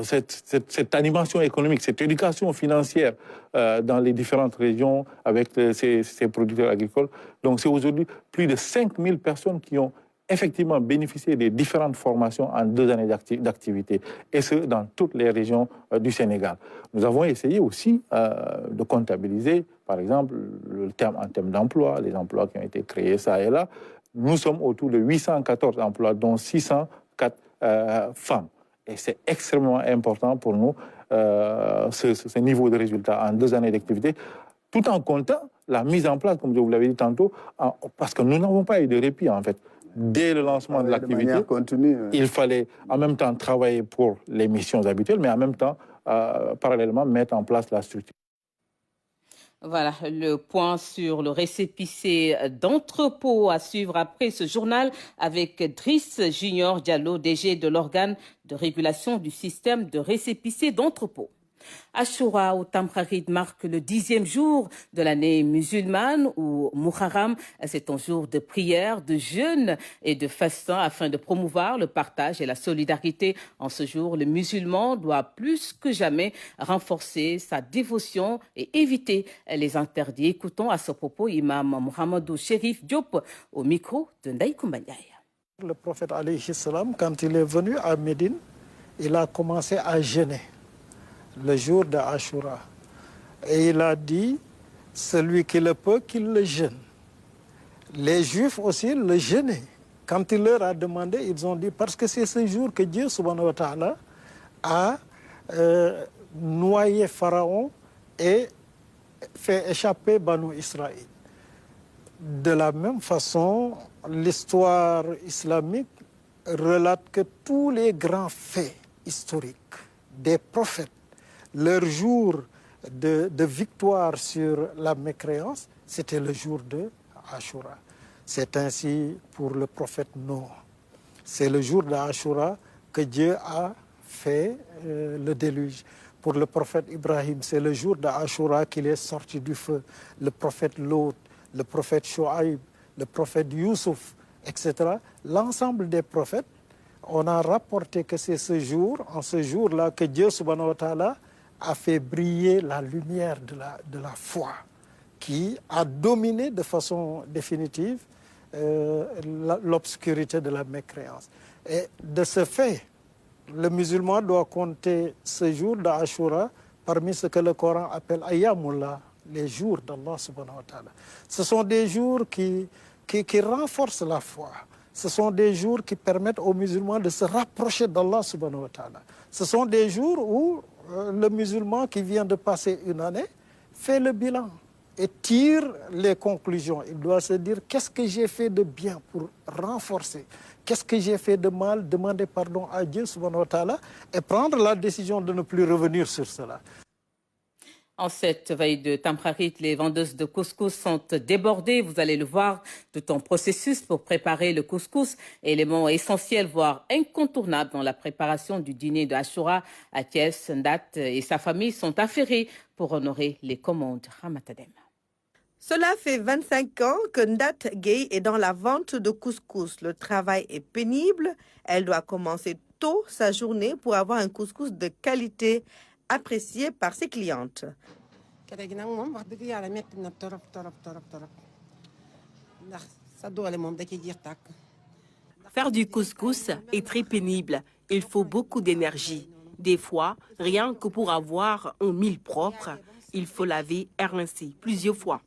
cette animation économique, cette éducation financière dans les différentes régions avec ces producteurs agricoles. Donc c'est aujourd'hui plus de 5000 personnes qui ont effectivement bénéficié des différentes formations en 2 années d'activité, et ce, dans toutes les régions du Sénégal. Nous avons essayé aussi de comptabiliser, par exemple, en termes d'emploi, les emplois qui ont été créés ça et là. Nous sommes autour de 814 emplois, dont 604 femmes. Et c'est extrêmement important pour nous, ce niveau de résultat en 2 années d'activité, tout en comptant la mise en place, comme je vous l'avais dit tantôt, parce que nous n'avons pas eu de répit en fait. Dès le lancement de l'activité, il fallait en même temps travailler pour les missions habituelles, mais en même temps, parallèlement, mettre en place la structure.
Voilà le point sur le récépissé d'entrepôt à suivre après ce journal avec Driss Junior Diallo, DG de l'organe de régulation du système de récépissé d'entrepôt. Ashura ou Tamkharit marque le 10e jour de l'année musulmane ou Muharram. C'est un jour de prière, de jeûne et de fastin afin de promouvoir le partage et la solidarité. En ce jour, le musulman doit plus que jamais renforcer sa dévotion et éviter les interdits. Écoutons à ce propos Imam Mohamedou Chérif Diop au micro de Ndaï Koumbanyaï.
Le prophète alayhi salam, quand il est venu à Médine, il a commencé à jeûner le jour de Ashura. Et il a dit, celui qui le peut, qu'il le jeûne. Les Juifs aussi le jeûnaient. Quand il leur a demandé, ils ont dit, parce que c'est ce jour que Dieu, subhanahu wa ta'ala, a noyé Pharaon et fait échapper Banu Israël. De la même façon, l'histoire islamique relate que tous les grands faits historiques des prophètes, leur jour de victoire sur la mécréance, c'était le jour de Ashura. C'est ainsi pour le prophète Noé. C'est le jour de Ashura que Dieu a fait le déluge. Pour le prophète Ibrahim, c'est le jour de Ashura qu'il est sorti du feu. Le prophète Lot, le prophète Shoaïb, le prophète Youssouf, etc. L'ensemble des prophètes, on a rapporté que c'est ce jour, en ce jour-là, que Dieu, subhanahu wa ta'ala, a fait briller la lumière de la foi, qui a dominé de façon définitive l'obscurité de la mécréance. Et de ce fait, le musulman doit compter ce jour d'Ashura parmi ce que le Coran appelle Ayyamullah, les jours d'Allah subhanahu wa ta'ala. Ce sont des jours qui renforcent la foi. Ce sont des jours qui permettent aux musulmans de se rapprocher d'Allah subhanahu wa ta'ala. Ce sont des jours où le musulman qui vient de passer une année fait le bilan et tire les conclusions. Il doit se dire, qu'est-ce que j'ai fait de bien pour renforcer? Qu'est-ce que j'ai fait de mal? Demander pardon à Dieu subhanahu wa ta'ala et prendre la décision de ne plus revenir sur cela.
En cette veille de Tamkharit, les vendeuses de couscous sont débordées. Vous allez le voir, tout un processus pour préparer le couscous, élément essentiel, voire incontournable dans la préparation du dîner de Ashura. Thiès, Ndat et sa famille sont affairés pour honorer les commandes Ramatadem.
Cela fait 25 ans que Ndat Gay est dans la vente de couscous. Le travail est pénible. Elle doit commencer tôt sa journée pour avoir un couscous de qualité apprécié par ses clientes.
Faire du couscous est très pénible. Il faut beaucoup d'énergie. Des fois, rien que pour avoir un mil propre, il faut laver et rincer plusieurs fois.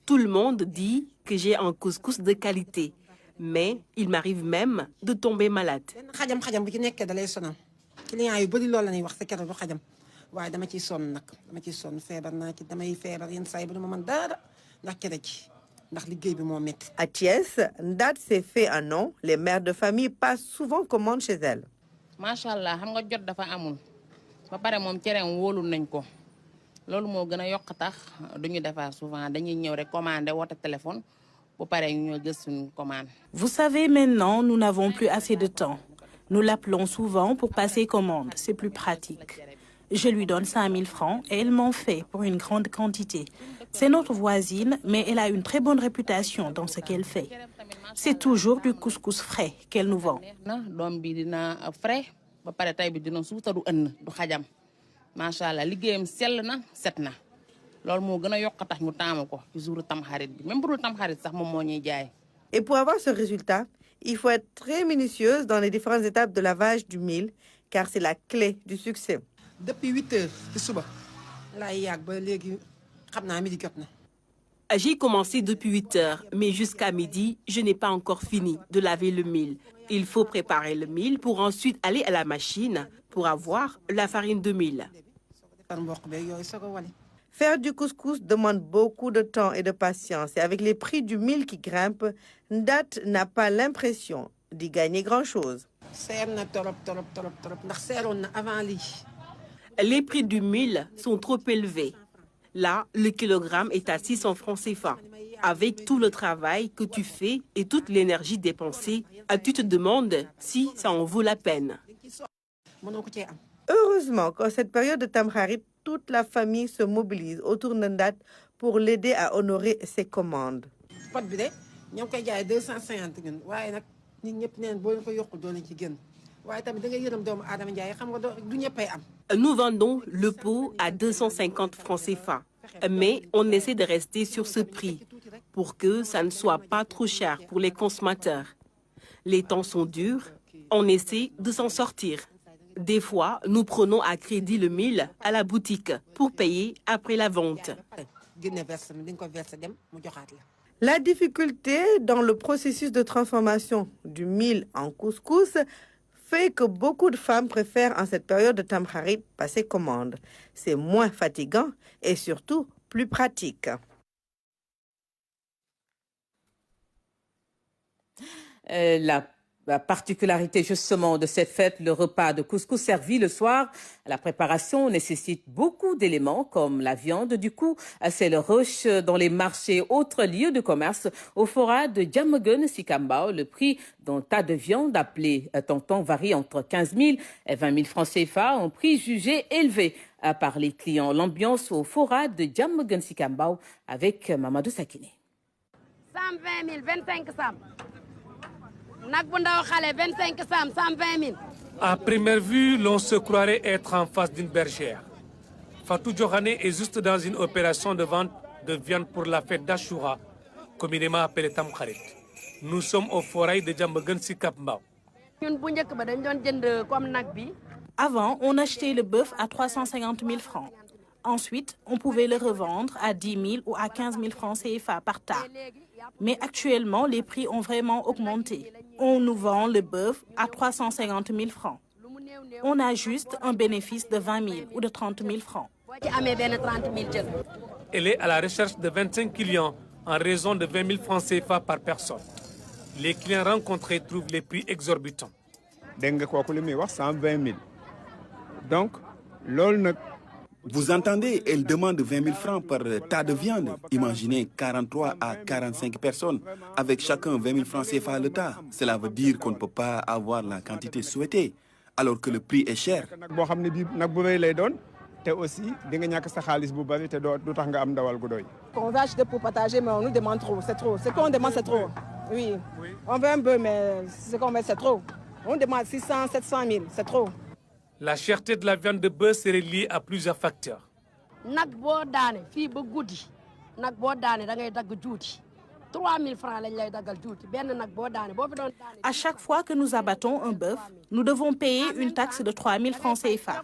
Tout le monde dit que j'ai un couscous de qualité, mais il m'arrive même de tomber malade.
À Thiès, Ndat s'est fait un nom. Les mères de famille passent souvent commande chez elle.
Machallah, xam nga jot dafa amul ba pare mom ciérem wolul nañ ko lolu mo gëna yok tax duñu défa souvent dañuy ñëw rek commander wote téléphone bu paré ñu jël suñu commande.
Vous savez, maintenant nous n'avons plus assez de temps. Nous l'appelons souvent pour passer commande, c'est plus pratique. Je lui donne 5000 francs et elle m'en fait pour une grande quantité. C'est notre voisine, mais elle a une très bonne réputation dans ce qu'elle fait. C'est toujours du couscous frais qu'elle nous vend.
Et pour avoir ce résultat, il faut être très minutieuse dans les différentes étapes de lavage du mil, car c'est la clé du succès.
Depuis 8 heures,
J'ai commencé depuis 8 heures, mais jusqu'à midi, je n'ai pas encore fini de laver le mil. Il faut préparer le mil pour ensuite aller à la machine pour avoir la farine de mil.
Faire du couscous demande beaucoup de temps et de patience. Et avec les prix du mil qui grimpent, Ndat n'a pas l'impression d'y gagner grand-chose.
Les prix du mil sont trop élevés. Là, le kilogramme est à 600 francs CFA. Avec tout le travail que tu fais et toute l'énergie dépensée, tu te demandes si ça en vaut la peine.
Heureusement qu'en cette période de Tamkharit, toute la famille se mobilise autour de Ndat pour l'aider à honorer ses commandes.
Nous vendons le pot à 250 francs CFA, mais on essaie de rester sur ce prix pour que ça ne soit pas trop cher pour les consommateurs. Les temps sont durs, on essaie de s'en sortir. Des fois, nous prenons à crédit le mil à la boutique pour payer après la vente.
La difficulté dans le processus de transformation du mil en couscous fait que beaucoup de femmes préfèrent en cette période de Tamkharit passer commande. C'est moins fatigant et surtout plus pratique.
La particularité justement de cette fête, le repas de couscous servi le soir, la préparation nécessite beaucoup d'éléments comme la viande. Du coup, c'est le rush dans les marchés, autres lieux de commerce. Au Fora de Diamaguène Sicambao, le prix d'un tas de viande appelé tonton varie entre 15 000 et 20 000 francs CFA, un prix jugé élevé par les clients. L'ambiance au Fora de Diamaguène Sicambao avec Mamadou Sakine.
120 000, 25 sam.
À première vue, l'on se croirait être en face d'une bergère. Fatou Diokhane est juste dans une opération de vente de viande pour la fête d'Ashura, communément appelée Tamkharit. Nous sommes au forail de Diamaguène Sicambao.
Avant, on achetait le bœuf à 350 000 francs. Ensuite, on pouvait le revendre à 10 000 ou à 15 000 francs CFA par tas. Mais actuellement, les prix ont vraiment augmenté. On nous vend le bœuf à 350 000 francs. On a juste un bénéfice de 20 000 ou de 30 000 francs.
Elle est à la recherche de 25 clients en raison de 20 000 francs CFA par personne. Les clients rencontrés trouvent les prix exorbitants.
120 000. Donc,
vous entendez, elle demande 20 000 francs par tas de viande. Imaginez 43 à 45 personnes, avec chacun 20 000 francs CFA le tas. Cela veut dire qu'on ne peut pas avoir la quantité souhaitée, alors que le prix est cher.
On va acheter pour partager, mais on nous demande trop, c'est trop. Ce qu'on demande, c'est trop. Oui, on veut un peu, mais ce qu'on veut, c'est trop. On demande 600, 700 000, c'est trop.
La cherté de la viande de bœuf serait liée à plusieurs facteurs.
À chaque fois que nous abattons un bœuf, nous devons payer une taxe de 3 000 francs CFA.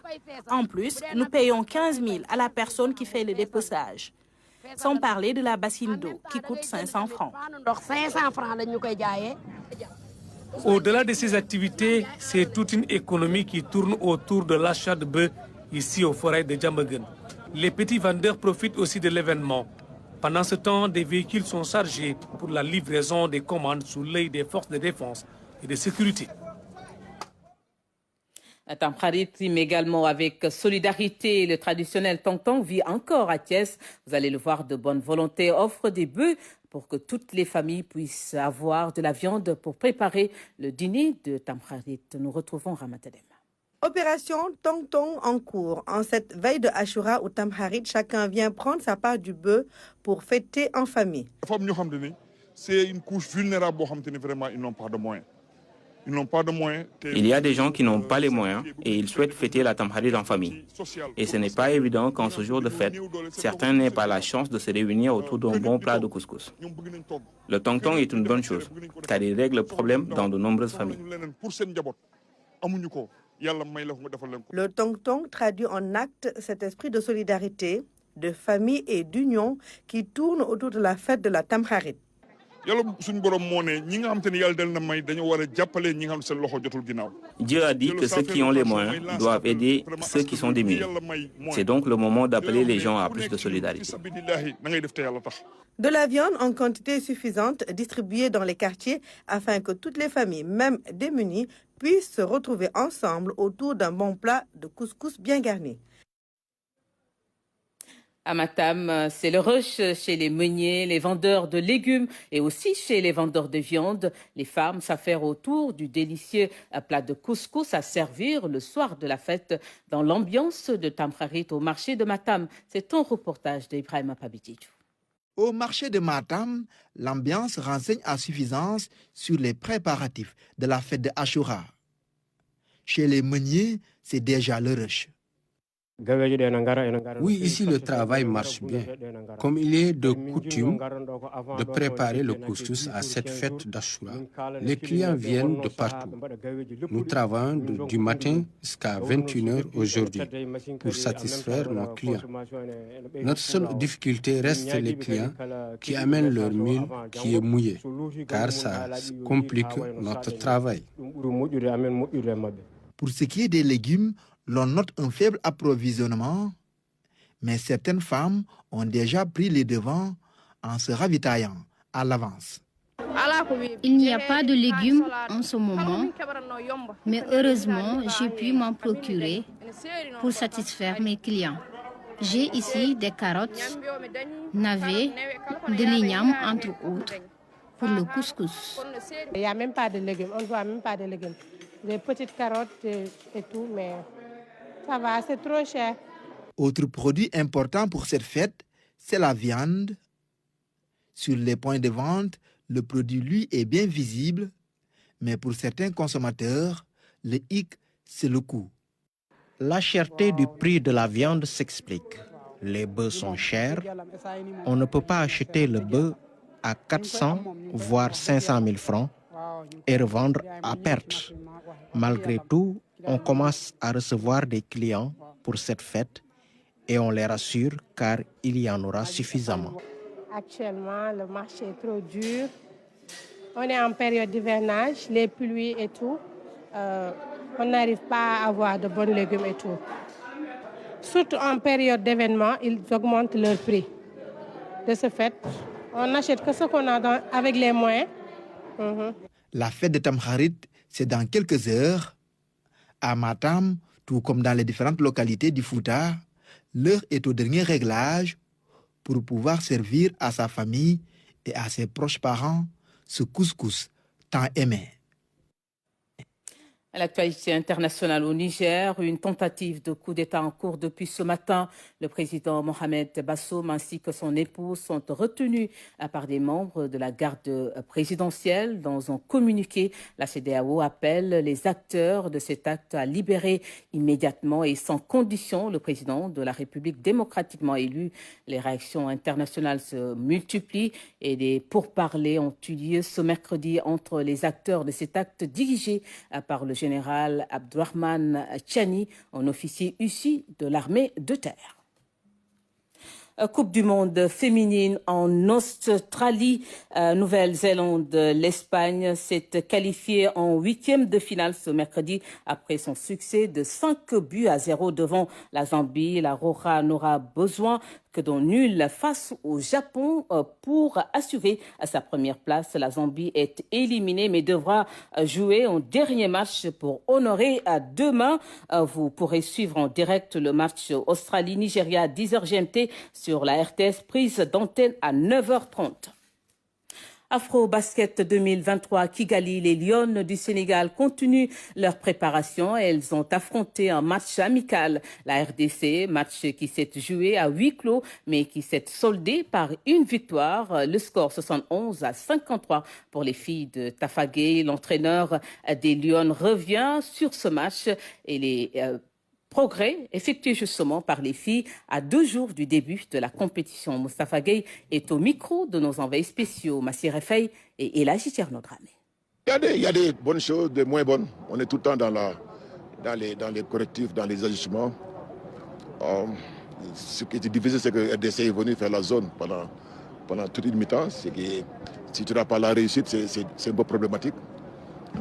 En plus, nous payons 15 000 à la personne qui fait le dépeçage. Sans parler de la bassine d'eau qui coûte 500 francs.
Au-delà de ces activités, c'est toute une économie qui tourne autour de l'achat de bœufs ici au forail de Diamaguène. Les petits vendeurs profitent aussi de l'événement. Pendant ce temps, des véhicules sont chargés pour la livraison des commandes sous l'œil des forces de défense et de sécurité.
Tamkharit rime également avec solidarité. Le traditionnel tonton vit encore à Thiès. Vous allez le voir, de bonne volonté offre des bœufs pour que toutes les familles puissent avoir de la viande pour préparer le dîner de Tamkharit. Nous retrouvons Ramatadem.
Opération Tonton en cours. En cette veille de Ashura ou Tamkharit, chacun vient prendre sa part du bœuf pour fêter en famille.
C'est une couche vulnérable, vraiment, ils n'ont pas de moyens.
Il y a des gens qui n'ont pas les moyens et ils souhaitent fêter la Tamkharit en famille. Et ce n'est pas évident qu'en ce jour de fête, certains n'aient pas la chance de se réunir autour d'un bon plat de couscous. Le tonton est une bonne chose, car il règle le problème dans de nombreuses familles.
Le tonton traduit en actes cet esprit de solidarité, de famille et d'union qui tourne autour de la fête de la Tamkharit.
Dieu a dit que ceux qui ont les moyens doivent aider ceux qui sont démunis. C'est donc le moment d'appeler les gens à plus de solidarité.
De la viande en quantité suffisante distribuée dans les quartiers afin que toutes les familles, même démunies, puissent se retrouver ensemble autour d'un bon plat de couscous bien garni.
À Matam, c'est le rush chez les meuniers, les vendeurs de légumes et aussi chez les vendeurs de viande. Les femmes s'affairent autour du délicieux plat de couscous à servir le soir de la fête dans l'ambiance de Tamkharit au marché de Matam. C'est un reportage d'Ibrahima Pabidjidjou.
Au marché de Matam, l'ambiance renseigne à suffisance sur les préparatifs de la fête de Ashura. Chez les meuniers, c'est déjà le rush.
Oui, ici le travail marche bien. Comme il est de coutume de préparer le couscous à cette fête d'Ashura, les clients viennent de partout. Nous travaillons du matin jusqu'à 21h aujourd'hui pour satisfaire nos clients. Notre seule difficulté reste les clients qui amènent leur mule qui est mouillée, car ça complique notre travail.
Pour ce qui est des légumes, l'on note un faible approvisionnement, mais certaines femmes ont déjà pris les devants en se ravitaillant à l'avance.
Il n'y a pas de légumes en ce moment, mais heureusement, j'ai pu m'en procurer pour satisfaire mes clients. J'ai ici des carottes, navets, de l'igname, entre autres, pour le couscous.
Il n'y a même pas de légumes, on ne voit même pas de légumes. Des petites carottes et tout, mais ça va, c'est trop cher.
Autre produit important pour cette fête, c'est la viande. Sur les points de vente, le produit, lui, est bien visible, mais pour certains consommateurs, le hic, c'est le coût.
La cherté du prix de la viande s'explique. Les bœufs sont chers. On ne peut pas acheter le bœuf à 400 voire 500 000 francs et revendre à perte. Malgré tout, on commence à recevoir des clients pour cette fête et on les rassure car il y en aura suffisamment.
Actuellement, le marché est trop dur. On est en période d'hivernage, les pluies et tout. On n'arrive pas à avoir de bons légumes et tout. Surtout en période d'événement, ils augmentent leur prix. De ce fait, on n'achète que ce qu'on a avec les moyens.
La fête de Tamkharit, c'est dans quelques heures. À Matam, tout comme dans les différentes localités du Fouta, l'heure est au dernier réglage pour pouvoir servir à sa famille et à ses proches parents ce couscous tant aimé.
À l'actualité internationale au Niger, une tentative de coup d'État en cours depuis ce matin. Le président Mohamed Bazoum ainsi que son épouse sont retenus par des membres de la garde présidentielle. Dans un communiqué, la CEDEAO appelle les acteurs de cet acte à libérer immédiatement et sans condition le président de la République démocratiquement élu. Les réactions internationales se multiplient et des pourparlers ont eu lieu ce mercredi entre les acteurs de cet acte dirigé par le général Abdourahmane Tchani, un officier issu de l'armée de terre. Coupe du monde féminine en Australie, Nouvelle-Zélande, l'Espagne s'est qualifiée en 8e de finale ce mercredi après son succès de 5-0 devant la Zambie. La Roja n'aura besoin que d'un nul face au Japon pour assurer sa première place. La Zambie est éliminée mais devra jouer un dernier match pour honorer demain. Vous pourrez suivre en direct le match Australie-Nigeria à 10h GMT sur la RTS, prise d'antenne à 9h30. Afro-Basket 2023 à Kigali, les Lions du Sénégal continuent leur préparation. Elles ont affronté un match amical, la RDC, match qui s'est joué à huis clos, mais qui s'est soldé par une victoire. Le score 71-53 pour les filles de Tafa Gueye. L'entraîneur des Lions revient sur ce match et les progrès effectués justement par les filles à 2 jours du début de la compétition. Moustapha Gueye est au micro de nos envoyés spéciaux Massir Refei et Elaji Tcherno-Dramé.
Il y a des bonnes choses, des moins bonnes. On est tout le temps dans les correctifs, dans les ajustements. Ce qui est difficile, c'est que RDC est venu faire la zone pendant toute une mi-temps, ce qui Si tu n'as pas la réussite, c'est un peu problématique.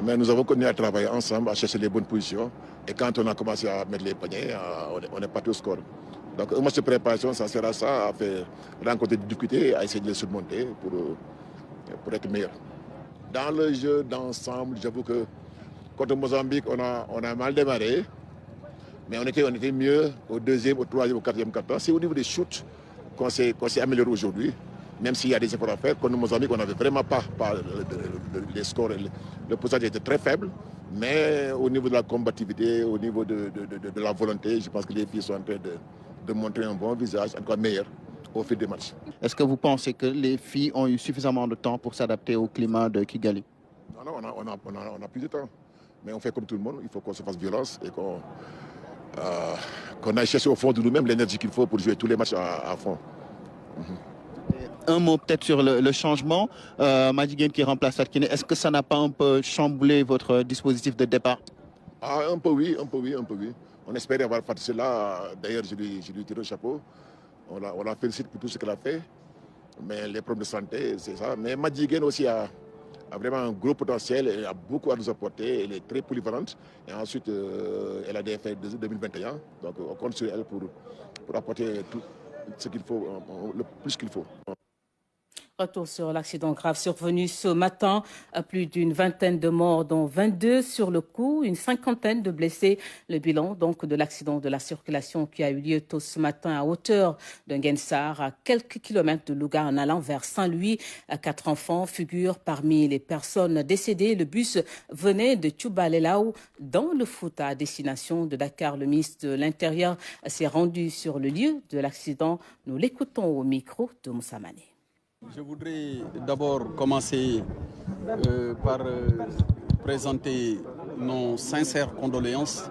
Mais nous avons continué à travailler ensemble, à chercher les bonnes positions. Et quand on a commencé à mettre les paniers, on est parti au score. Donc un match de préparation, ça sert à ça, à faire rencontrer des difficultés, à essayer de les surmonter pour être meilleur. Dans le jeu d'ensemble, j'avoue que contre Mozambique, on a mal démarré. Mais on était mieux au deuxième, au troisième, au quatrième quart-temps. C'est au niveau des shoots qu'on s'est amélioré aujourd'hui. Même s'il y a des efforts à faire, contre Mozambique, on n'avait vraiment pas les scores. Le pourcentage était très faible. Mais au niveau de la combativité, au niveau de la volonté, je pense que les filles sont en train de montrer un bon visage, encore meilleur, au fil des matchs.
Est-ce que vous pensez que les filles ont eu suffisamment de temps pour s'adapter au climat de Kigali?
Non, on a plus de temps. Mais on fait comme tout le monde, il faut qu'on se fasse violence et qu'on aille chercher au fond de nous-mêmes l'énergie qu'il faut pour jouer tous les matchs à fond.
Un mot peut-être sur le changement. Madjiguène qui remplace Atkine, est-ce que ça n'a pas un peu chamboulé votre dispositif de départ?
Un peu oui. On espérait avoir fait cela. D'ailleurs, je lui tire le chapeau. On la félicite pour tout ce qu'elle a fait. Mais les problèmes de santé, c'est ça. Mais Madjiguène aussi a vraiment un gros potentiel. Elle a beaucoup à nous apporter. Elle est très polyvalente. Et ensuite, elle a des effets de 2021. Donc, on compte sur elle pour apporter tout ce qu'il faut, le plus qu'il faut.
Retour sur l'accident grave survenu ce matin. Plus d'une vingtaine de morts, dont 22 sur le coup, une cinquantaine de blessés. Le bilan donc de l'accident de la circulation qui a eu lieu tôt ce matin à hauteur d'un Guensar, à quelques kilomètres de Louga en allant vers Saint-Louis. 4 enfants figurent parmi les personnes décédées. Le bus venait de Tchouba-Lelaou dans le Fouta à destination de Dakar. Le ministre de l'Intérieur s'est rendu sur le lieu de l'accident. Nous l'écoutons au micro de Moussa Mané.
Je voudrais d'abord commencer par présenter nos sincères condoléances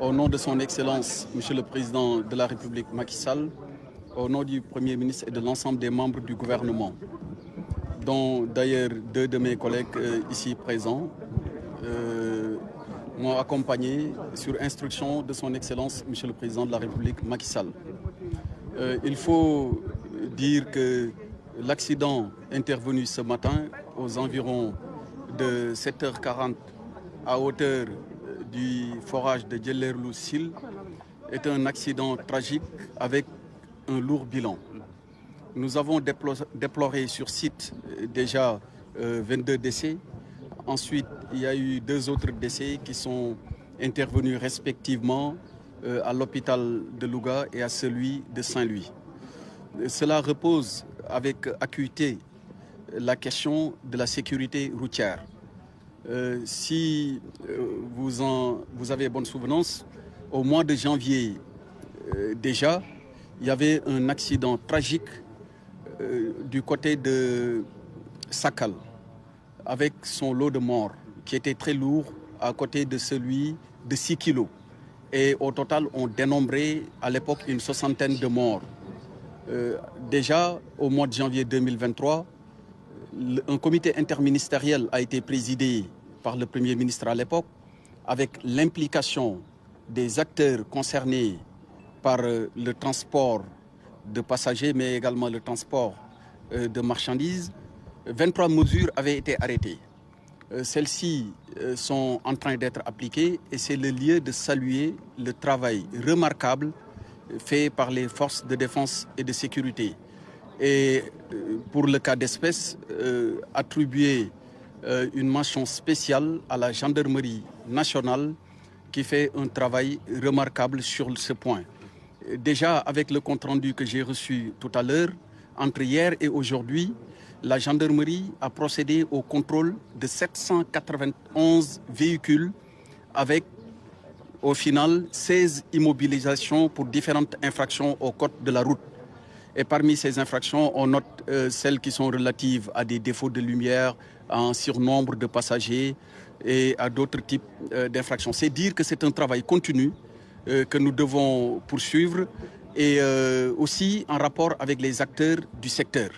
au nom de son Excellence, Monsieur le Président de la République Macky Sall, au nom du Premier ministre et de l'ensemble des membres du gouvernement, dont d'ailleurs 2 de mes collègues ici présents m'ont accompagné sur instruction de son Excellence, Monsieur le Président de la République Macky Sall. Il faut dire que l'accident intervenu ce matin aux environs de 7h40 à hauteur du forage de Djelerlou-Sil est un accident tragique avec un lourd bilan. Nous avons déploré sur site déjà 22 décès. Ensuite, il y a eu 2 autres décès qui sont intervenus respectivement à l'hôpital de Louga et à celui de Saint-Louis. Cela repose avec acuité la question de la sécurité routière. Si vous avez bonne souvenance, au mois de janvier déjà, il y avait un accident tragique du côté de Sakal, avec son lot de morts, qui était très lourd, à côté de celui de 6 kilos. Et au total, on dénombrait à l'époque une 60aine de morts. Déjà, au mois de janvier 2023, un comité interministériel a été présidé par le Premier ministre à l'époque, avec l'implication des acteurs concernés par le transport de passagers, mais également le transport de marchandises. 23 mesures avaient été arrêtées. Celles-ci sont en train d'être appliquées et c'est le lieu de saluer le travail remarquable fait par les forces de défense et de sécurité. Et pour le cas d'espèce, attribuer une mention spéciale à la gendarmerie nationale qui fait un travail remarquable sur ce point. Déjà, avec le compte-rendu que j'ai reçu tout à l'heure, entre hier et aujourd'hui, la gendarmerie a procédé au contrôle de 791 véhicules avec au final 16 immobilisations pour différentes infractions au code de la route. Et parmi ces infractions, on note celles qui sont relatives à des défauts de lumière, à un surnombre de passagers et à d'autres types d'infractions. C'est dire que c'est un travail continu que nous devons poursuivre et aussi en rapport avec les acteurs du secteur.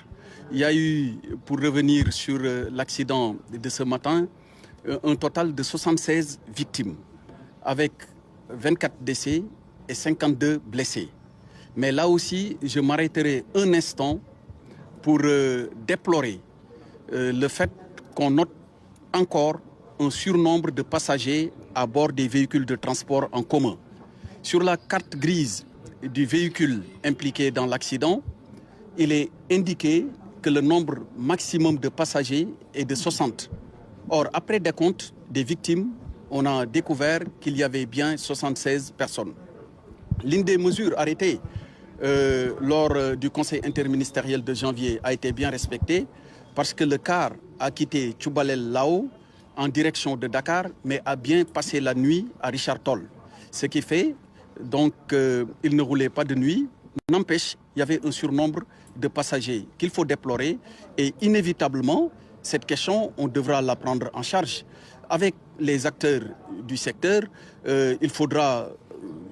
Il y a eu, pour revenir sur l'accident de ce matin, un total de 76 victimes, avec 24 décès et 52 blessés. Mais là aussi, je m'arrêterai un instant pour déplorer le fait qu'on note encore un surnombre de passagers à bord des véhicules de transport en commun. Sur la carte grise du véhicule impliqué dans l'accident, il est indiqué que le nombre maximum de passagers est de 60. Or, après décompte des victimes, on a découvert qu'il y avait bien 76 personnes. L'une des mesures arrêtées lors du conseil interministériel de janvier a été bien respectée parce que le car a quitté Tchoubalel-Lao en direction de Dakar, mais a bien passé la nuit à Richard Toll. Ce qui fait, donc, il ne roulait pas de nuit. N'empêche, il y avait un surnombre de passagers qu'il faut déplorer et inévitablement, cette question, on devra la prendre en charge. Avec les acteurs du secteur, il faudra,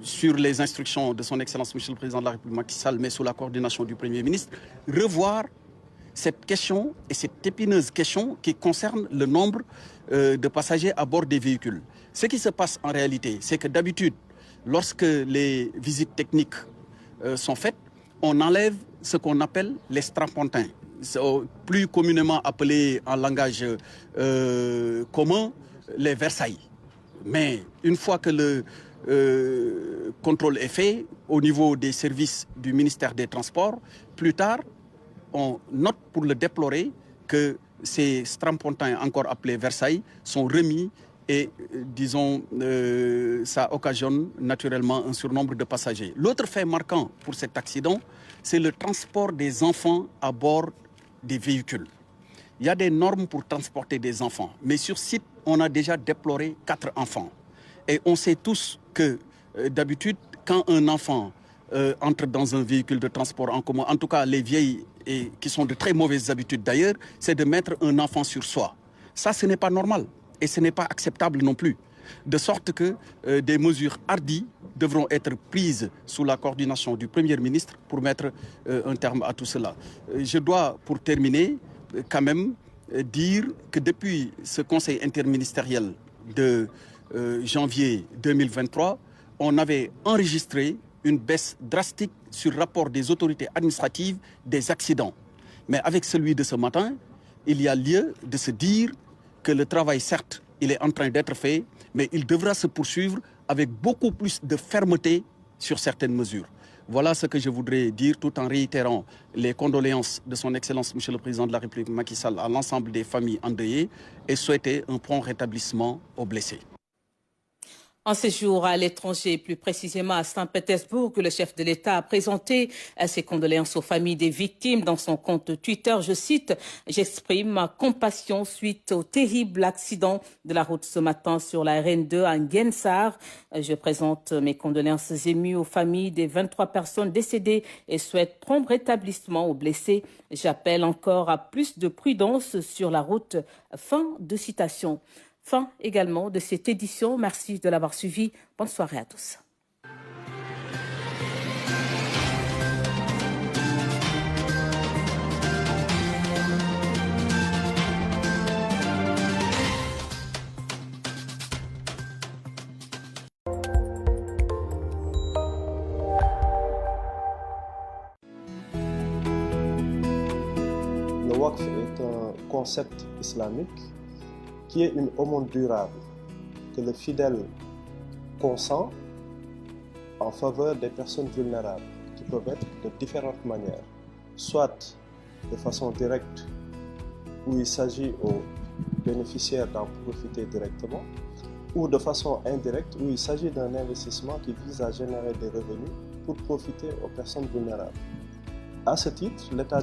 sur les instructions de son Excellence Monsieur le Président de la République Macky Sall, mais sous la coordination du Premier ministre, revoir cette question et cette épineuse question qui concerne le nombre de passagers à bord des véhicules. Ce qui se passe en réalité, c'est que d'habitude, lorsque les visites techniques sont faites, on enlève ce qu'on appelle les strapontins, plus communément appelés en langage commun les Versailles. Mais une fois que le contrôle est fait au niveau des services du ministère des Transports, plus tard, on note pour le déplorer que ces strapontins, encore appelés Versailles, sont remis et, disons, ça occasionne naturellement un surnombre de passagers. L'autre fait marquant pour cet accident, c'est le transport des enfants à bord des véhicules. Il y a des normes pour transporter des enfants, mais sur site, on a déjà déploré 4 enfants. Et on sait tous que, d'habitude, quand un enfant entre dans un véhicule de transport en commun, en tout cas les vieilles et qui sont de très mauvaises habitudes d'ailleurs, c'est de mettre un enfant sur soi. Ça, ce n'est pas normal et ce n'est pas acceptable non plus. De sorte que des mesures hardies devront être prises sous la coordination du Premier ministre pour mettre un terme à tout cela. Je dois, pour terminer, quand même dire que depuis ce conseil interministériel de janvier 2023, on avait enregistré une baisse drastique sur rapport des autorités administratives des accidents. Mais avec celui de ce matin, il y a lieu de se dire que le travail, certes, il est en train d'être fait, mais il devra se poursuivre avec beaucoup plus de fermeté sur certaines mesures. Voilà ce que je voudrais dire tout en réitérant les condoléances de son Excellence Monsieur le Président de la République Macky Sall à l'ensemble des familles endeuillées et souhaiter un prompt rétablissement aux blessés.
En séjour à l'étranger, plus précisément à Saint-Pétersbourg, le chef de l'État a présenté ses condoléances aux familles des victimes dans son compte Twitter. Je cite, « J'exprime ma compassion suite au terrible accident de la route ce matin sur la RN2 à Nguensar. Je présente mes condoléances émues aux familles des 23 personnes décédées et souhaite prompt rétablissement aux blessés. J'appelle encore à plus de prudence sur la route. » Fin de citation. Fin également de cette édition. Merci de l'avoir suivi. Bonne soirée à tous.
Le Waqf est un concept islamique qui est une aumône durable que le fidèle consent en faveur des personnes vulnérables qui peuvent être de différentes manières, soit de façon directe où il s'agit aux bénéficiaires d'en profiter directement, ou de façon indirecte où il s'agit d'un investissement qui vise à générer des revenus pour profiter aux personnes vulnérables. À ce titre, l'État